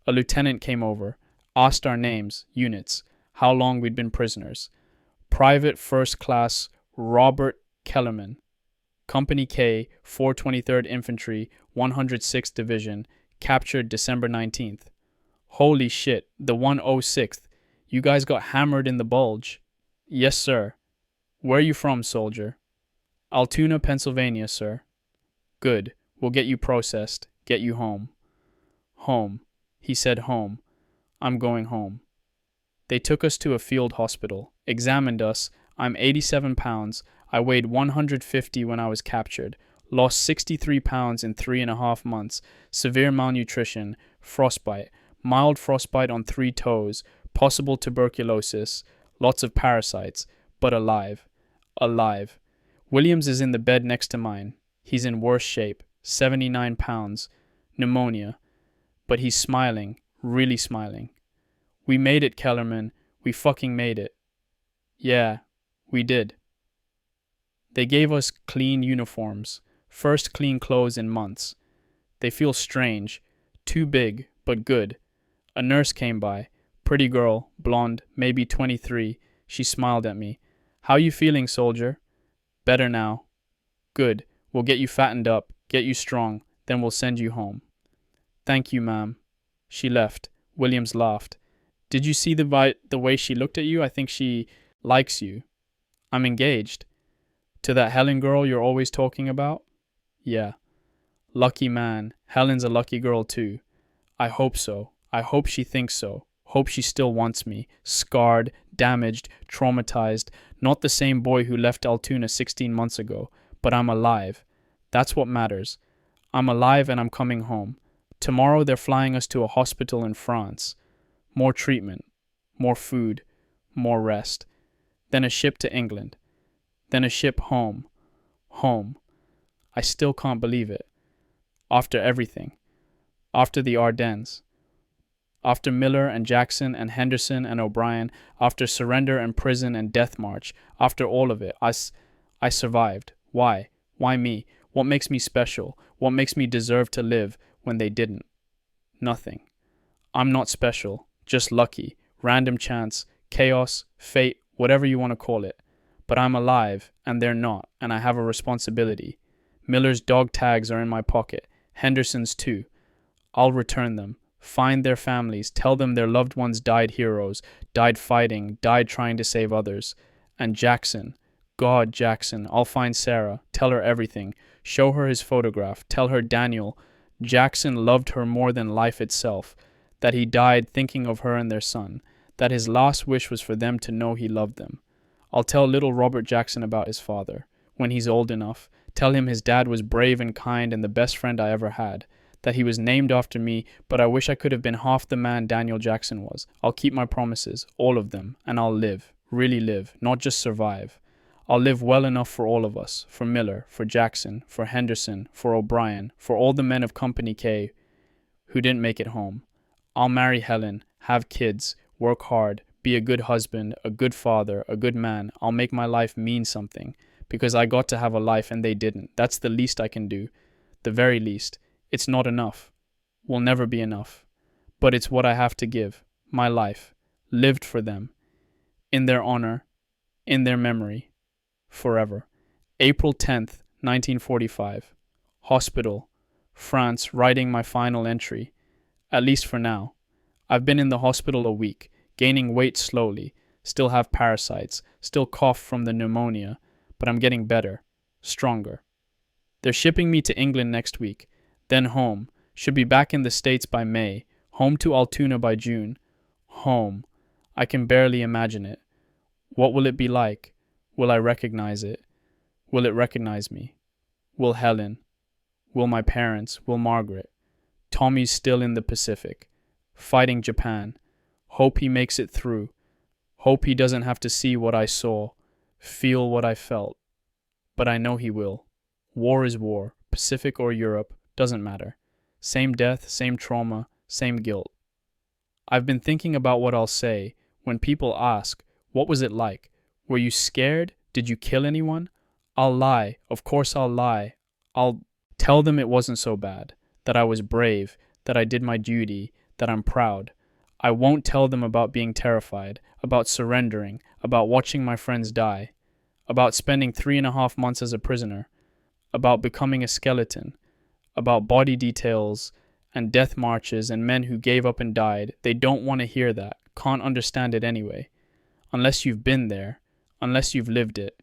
A lieutenant came over, asked our names, units, how long we'd been prisoners. Private First Class Robert Kellerman, Company K, 423rd Infantry, 106th Division, captured December 19th. Holy shit, the 106th. You guys got hammered in the Bulge. Yes, sir. Where are you from, soldier? Altoona, Pennsylvania, sir. Good. We'll get you processed. Get you home. Home. He said home. I'm going home. They took us to a field hospital. Examined us. I'm 87 pounds. I weighed 150 when I was captured. Lost 63 pounds in 3.5 months. Severe malnutrition. Frostbite. Mild frostbite on 3 toes. Possible tuberculosis. Lots of parasites. But alive. Alive. Williams is in the bed next to mine. He's in worse shape. 79 pounds. Pneumonia. But he's smiling. Really smiling. We made it, Kellerman. We fucking made it. Yeah, we did. They gave us clean uniforms. First clean clothes in months. They feel strange. Too big, but good. A nurse came by. Pretty girl, blonde, maybe 23. She smiled at me. How you feeling, soldier? Better now. Good. We'll get you fattened up, get you strong, then we'll send you home. Thank you, ma'am. She left. Williams laughed. Did you see the way she looked at you? I think she likes you. I'm engaged. To that Helen girl you're always talking about? Yeah. Lucky man. Helen's a lucky girl too. I hope so. I hope she thinks so. Hope she still wants me. Scarred, damaged, traumatized. Not the same boy who left Altoona 16 months ago. But I'm alive. That's what matters. I'm alive and I'm coming home. Tomorrow they're flying us to a hospital in France. More treatment, more food, more rest. Then a ship to England. Then a ship home. Home. I still can't believe it. After everything. After the Ardennes. After Miller and Jackson and Henderson and O'Brien. After surrender and prison and death march. After all of it, I survived. Why? Why me? What makes me special? What makes me deserve to live when they didn't? Nothing. I'm not special, just lucky, random chance, chaos, fate, whatever you want to call it. But I'm alive, and they're not, and I have a responsibility. Miller's dog tags are in my pocket, Henderson's too. I'll return them, find their families, tell them their loved ones died heroes, died fighting, died trying to save others. And Jackson, God, Jackson, I'll find Sarah, tell her everything, show her his photograph, tell her Daniel, Jackson loved her more than life itself, that he died thinking of her and their son, that his last wish was for them to know he loved them. I'll tell little Robert Jackson about his father, when he's old enough, tell him his dad was brave and kind and the best friend I ever had, that he was named after me, but I wish I could have been half the man Daniel Jackson was. I'll keep my promises, all of them, and I'll live, really live, not just survive. I'll live well enough for all of us, for Miller, for Jackson, for Henderson, for O'Brien, for all the men of Company K who didn't make it home. I'll marry Helen, have kids, work hard, be a good husband, a good father, a good man. I'll make my life mean something, because I got to have a life and they didn't. That's the least I can do, the very least. It's not enough, will never be enough, but it's what I have to give, my life, lived for them, in their honor, in their memory. Forever. April 10th, 1945. Hospital, France, writing my final entry. At least for now. I've been in the hospital a week, gaining weight slowly, still have parasites, still cough from the pneumonia, but I'm getting better, stronger. They're shipping me to England next week, then home, should be back in the States by May, home to Altoona by June. Home. I can barely imagine it. What will it be like? Will I recognize it? Will it recognize me? Will Helen? Will my parents? Will Margaret? Tommy's still in the Pacific, fighting Japan. Hope he makes it through. Hope he doesn't have to see what I saw, feel what I felt. But I know he will. War is war, Pacific or Europe, doesn't matter. Same death, same trauma, same guilt. I've been thinking about what I'll say when people ask, what was it like? Were you scared? Did you kill anyone? I'll lie. Of course I'll lie. I'll tell them it wasn't so bad, that I was brave, that I did my duty, that I'm proud. I won't tell them about being terrified, about surrendering, about watching my friends die, about spending 3.5 months as a prisoner, about becoming a skeleton, about body details and death marches and men who gave up and died. They don't want to hear that, can't understand it anyway. Unless you've been there, unless you've lived it.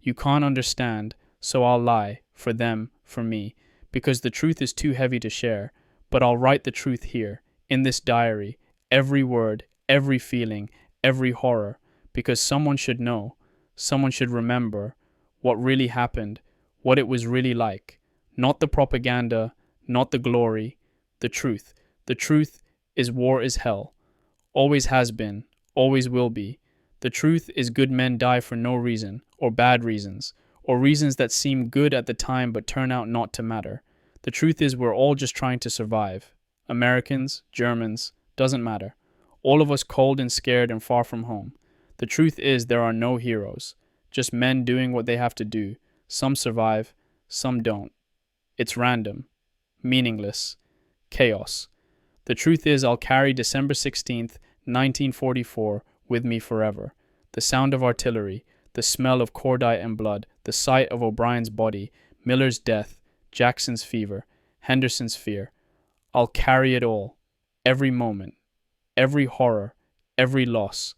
You can't understand, so I'll lie, for them, for me, because the truth is too heavy to share, but I'll write the truth here, in this diary, every word, every feeling, every horror, because someone should know, someone should remember what really happened, what it was really like. Not the propaganda, not the glory, the truth. The truth is war is hell. Always has been, always will be. The truth is good men die for no reason, or bad reasons, or reasons that seem good at the time but turn out not to matter. The truth is we're all just trying to survive. Americans, Germans, doesn't matter. All of us cold and scared and far from home. The truth is there are no heroes, just men doing what they have to do. Some survive, some don't. It's random, meaningless, chaos. The truth is I'll carry December 16th, 1944 with me forever. The sound of artillery, the smell of cordite and blood, the sight of O'Brien's body, Miller's death, Jackson's fever, Henderson's fear. I'll carry it all, every moment, every horror, every loss.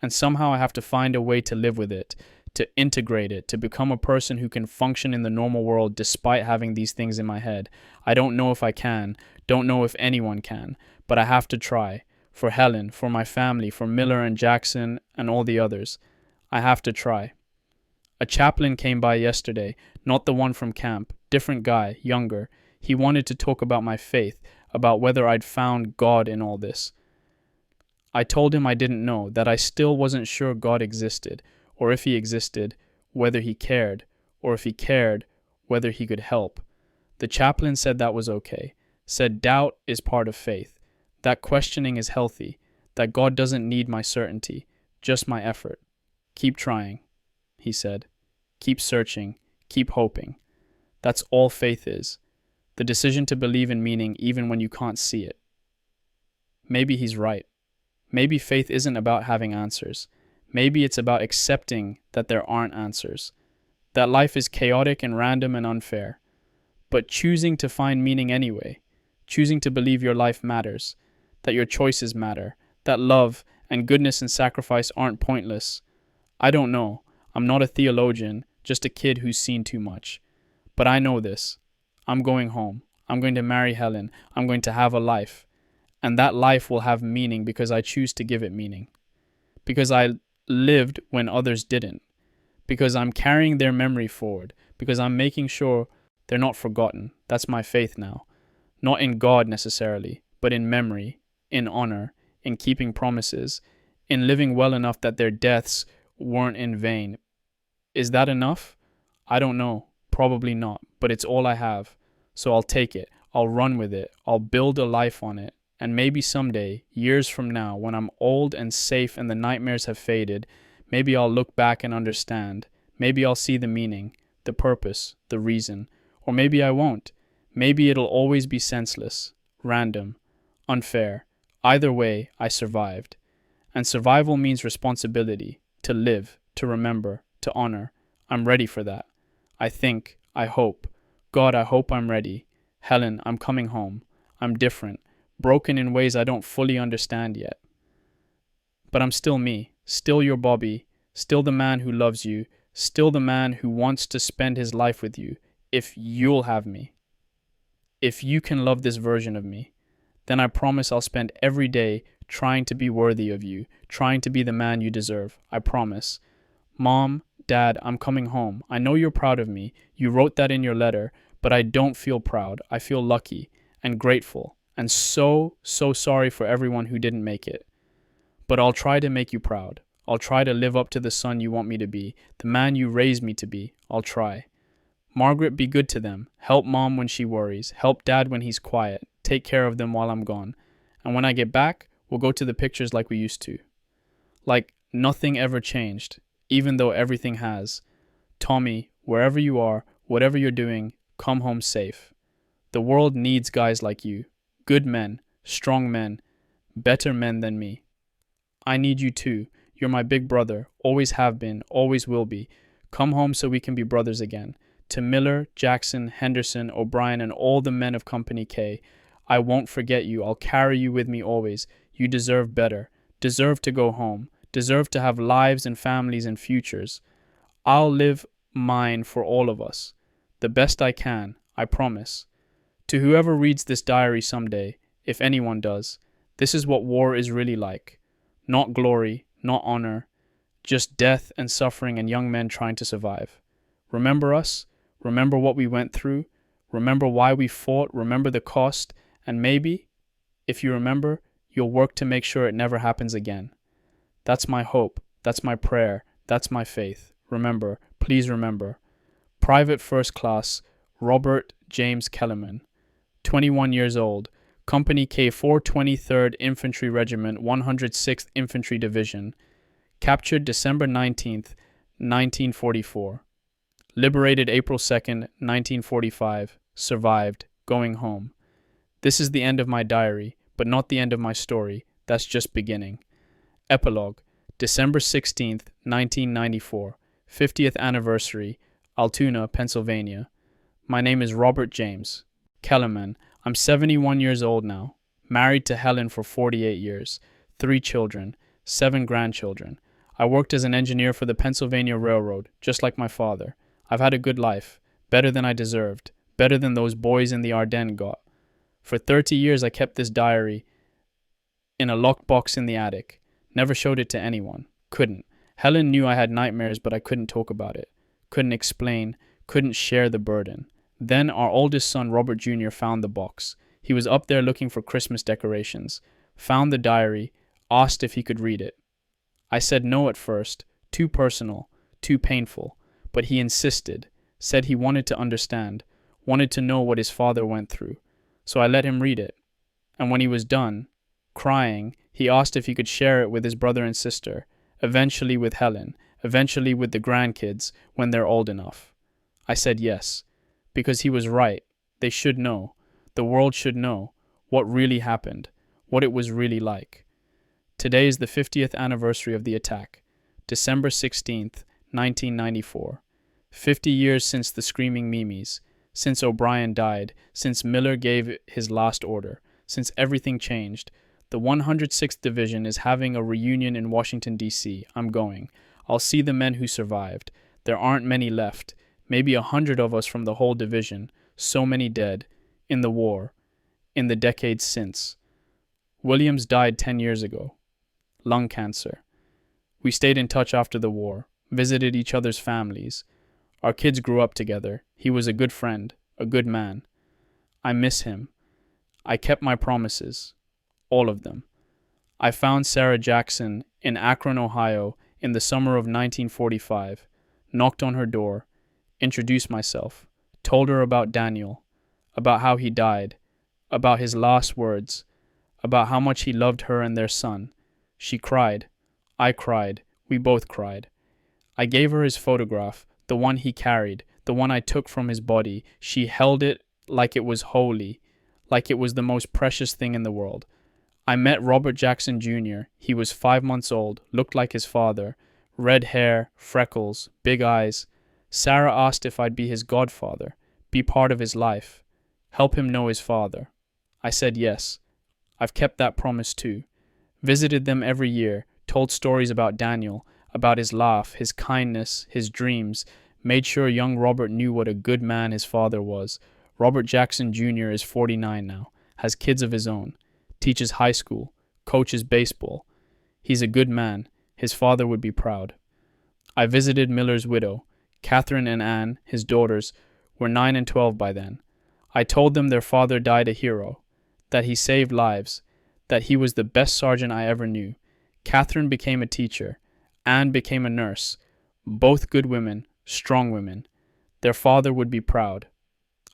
And somehow I have to find a way to live with it, to integrate it, to become a person who can function in the normal world despite having these things in my head. I don't know if I can, don't know if anyone can, but I have to try. For Helen, for my family, for Miller and Jackson and all the others. I have to try. A chaplain came by yesterday, not the one from camp, different guy, younger. He wanted to talk about my faith, about whether I'd found God in all this. I told him I didn't know, that I still wasn't sure God existed, or if he existed, whether he cared, or if he cared, whether he could help. The chaplain said that was okay, said doubt is part of faith, that questioning is healthy, that God doesn't need my certainty, just my effort. Keep trying, he said. Keep searching, keep hoping. That's all faith is, the decision to believe in meaning even when you can't see it. Maybe he's right. Maybe faith isn't about having answers. Maybe it's about accepting that there aren't answers, that life is chaotic and random and unfair, but choosing to find meaning anyway, choosing to believe your life matters, that your choices matter, that love and goodness and sacrifice aren't pointless. I don't know. I'm not a theologian, just a kid who's seen too much. But I know this. I'm going home. I'm going to marry Helen. I'm going to have a life. And that life will have meaning because I choose to give it meaning. Because I lived when others didn't. Because I'm carrying their memory forward. Because I'm making sure they're not forgotten. That's my faith now. Not in God necessarily, but in memory, in honor, in keeping promises, in living well enough that their deaths weren't in vain. Is that enough? I don't know. Probably not. But it's all I have. So I'll take it. I'll run with it. I'll build a life on it. And maybe someday, years from now, when I'm old and safe and the nightmares have faded, maybe I'll look back and understand. Maybe I'll see the meaning, the purpose, the reason. Or maybe I won't. Maybe it'll always be senseless, random, unfair. Either way, I survived. And survival means responsibility, to live, to remember, to honor. I'm ready for that. I think, I hope. God, I hope I'm ready. Helen, I'm coming home. I'm different. Broken in ways I don't fully understand yet. But I'm still me, still your Bobby, still the man who loves you, still the man who wants to spend his life with you, if you'll have me. If you can love this version of me, then I promise I'll spend every day trying to be worthy of you, trying to be the man you deserve. I promise. Mom, Dad, I'm coming home. I know you're proud of me. You wrote that in your letter, but I don't feel proud. I feel lucky and grateful. And so sorry for everyone who didn't make it. But I'll try to make you proud. I'll try to live up to the son you want me to be, the man you raised me to be. I'll try. Margaret, be good to them. Help Mom when she worries. Help Dad when he's quiet. Take care of them while I'm gone. And when I get back, we'll go to the pictures like we used to. Like nothing ever changed, even though everything has. Tommy, wherever you are, whatever you're doing, come home safe. The world needs guys like you. Good men, strong men, better men than me. I need you too. You're my big brother, always have been, always will be. Come home so we can be brothers again. To Miller, Jackson, Henderson, O'Brien, and all the men of Company K, I won't forget you. I'll carry you with me always. You deserve better. Deserve to go home. Deserve to have lives and families and futures. I'll live mine for all of us. The best I can, I promise. To whoever reads this diary someday, if anyone does, this is what war is really like. Not glory, not honor, just death and suffering and young men trying to survive. Remember us? Remember what we went through? Remember why we fought? Remember the cost? And maybe, if you remember, you'll work to make sure it never happens again. That's my hope. That's my prayer. That's my faith. Remember, please remember. Private First Class, Robert James Kellerman. 21 years old, Company K 423rd Infantry Regiment, 106th Infantry Division, captured December 19th, 1944. Liberated April 2nd, 1945, survived, going home. This is the end of my diary, but not the end of my story, that's just beginning. Epilogue, December 16th, 1994, 50th anniversary, Altoona, Pennsylvania. My name is Robert James Kellerman. I'm 71 years old now, married to Helen for 48 years, 3 children, 7 grandchildren. I worked as an engineer for the Pennsylvania Railroad, just like my father. I've had a good life, better than I deserved, better than those boys in the Ardennes got. For 30 years I kept this diary in a locked box in the attic. Never showed it to anyone. Couldn't. Helen knew I had nightmares, but I couldn't talk about it. Couldn't explain, couldn't share the burden. Then our oldest son, Robert Jr., found the box. He was up there looking for Christmas decorations, found the diary, asked if he could read it. I said no at first, too personal, too painful, but he insisted, said he wanted to understand, wanted to know what his father went through. So I let him read it. And when he was done, crying, he asked if he could share it with his brother and sister, eventually with Helen, eventually with the grandkids when they're old enough. I said yes, because he was right. They should know. The world should know what really happened, what it was really like. Today is the 50th anniversary of the attack, December 16th, 1994. 50 years since the screaming Mimis, since O'Brien died, since Miller gave his last order, since everything changed. The 106th Division is having a reunion in Washington, D.C. I'm going. I'll see the men who survived. There aren't many left, maybe 100 of us from the whole division, so many dead, in the war, in the decades since. Williams died 10 years ago. Lung cancer. We stayed in touch after the war, visited each other's families. Our kids grew up together. He was a good friend, a good man. I miss him. I kept my promises. All of them. I found Sarah Jackson in Akron, Ohio, in the summer of 1945, knocked on her door, introduced myself, told her about Daniel, about how he died, about his last words, about how much he loved her and their son. She cried. I cried. We both cried. I gave her his photograph, the one he carried, the one I took from his body. She held it like it was holy, like it was the most precious thing in the world. I met Robert Jackson Jr. He was 5 months old, looked like his father, red hair, freckles, big eyes. Sarah asked if I'd be his godfather, be part of his life, help him know his father. I said yes. I've kept that promise too. Visited them every year, told stories about Daniel, about his laugh, his kindness, his dreams, made sure young Robert knew what a good man his father was. Robert Jackson Jr. is 49 now, has kids of his own, teaches high school, coaches baseball. He's a good man. His father would be proud. I visited Miller's widow. Catherine and Anne, his daughters, were 9 and 12 by then. I told them their father died a hero, that he saved lives, that he was the best sergeant I ever knew. Catherine became a teacher. Anne became a nurse. Both good women, strong women. Their father would be proud.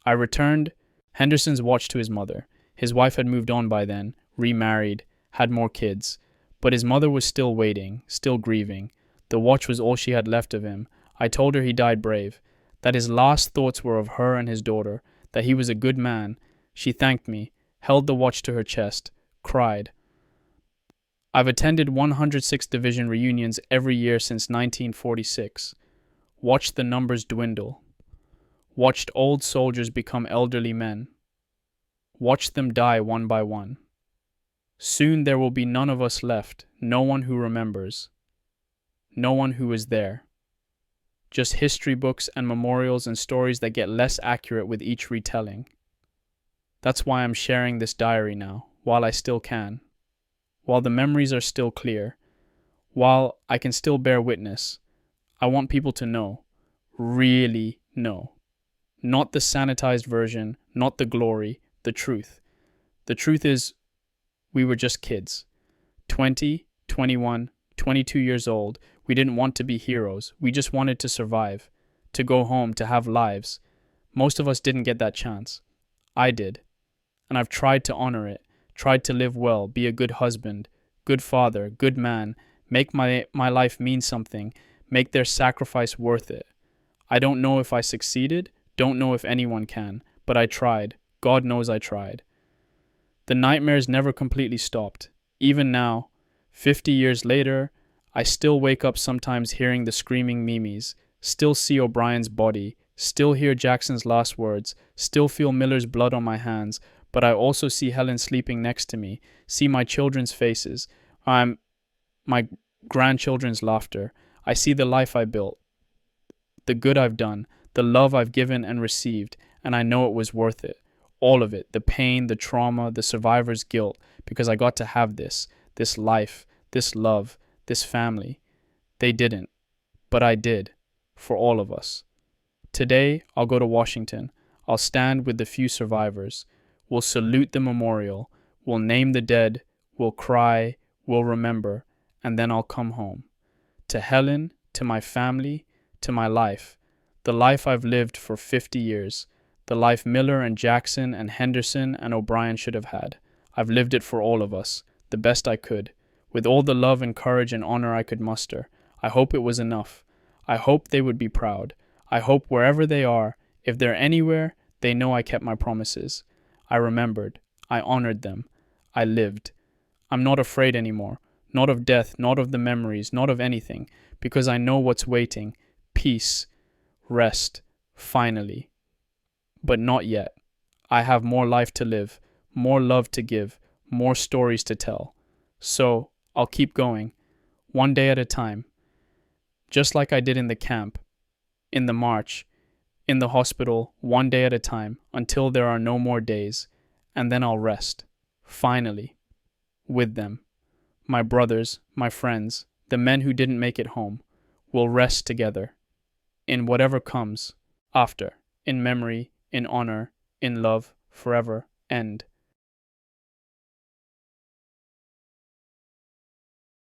I returned Henderson's watch to his mother. His wife had moved on by then, remarried, had more kids. But his mother was still waiting, still grieving. The watch was all she had left of him. I told her he died brave, that his last thoughts were of her and his daughter, that he was a good man. She thanked me, held the watch to her chest, cried. I've attended 106th Division reunions every year since 1946. Watched the numbers dwindle. Watched old soldiers become elderly men. Watched them die one by one. Soon there will be none of us left, no one who remembers. No one who was there. Just history books and memorials and stories that get less accurate with each retelling. That's why I'm sharing this diary now, while I still can. While the memories are still clear. While I can still bear witness. I want people to know. Really know. Not the sanitized version, not the glory, the truth. The truth is, we were just kids. 20, 21, 22 years old. We didn't want to be heroes. We just wanted to survive, to go home, to have lives. Most of us didn't get that chance. I did. And I've tried to honor it, tried to live well, be a good husband, good father, good man, make my life mean something, make their sacrifice worth it. I don't know if I succeeded, don't know if anyone can, but I tried. God knows I tried. The nightmares never completely stopped. Even now, 50 years later, I still wake up sometimes hearing the screaming Mimis, still see O'Brien's body, still hear Jackson's last words, still feel Miller's blood on my hands, but I also see Helen sleeping next to me, see my children's faces, my grandchildren's laughter. I see the life I built, the good I've done, the love I've given and received, and I know it was worth it. All of it, the pain, the trauma, the survivor's guilt, because I got to have this life, this love, this family. They didn't, but I did, for all of us. Today, I'll go to Washington. I'll stand with the few survivors. We'll salute the memorial. We'll name the dead. We'll cry. We'll remember. And then I'll come home. To Helen, to my family, to my life. The life I've lived for 50 years. The life Miller and Jackson and Henderson and O'Brien should have had. I've lived it for all of us, the best I could, with all the love and courage and honor I could muster. I hope it was enough. I hope they would be proud. I hope wherever they are, if they're anywhere, they know I kept my promises. I remembered. I honored them. I lived. I'm not afraid anymore. Not of death, not of the memories, not of anything, because I know what's waiting. Peace. Rest. Finally. But not yet. I have more life to live, more love to give, more stories to tell. So, I'll keep going, one day at a time. Just like I did in the camp, in the march, in the hospital, one day at a time, until there are no more days, and then I'll rest, finally, with them. My brothers, my friends, the men who didn't make it home, will rest together, in whatever comes after, in memory, in honor, in love, forever, end.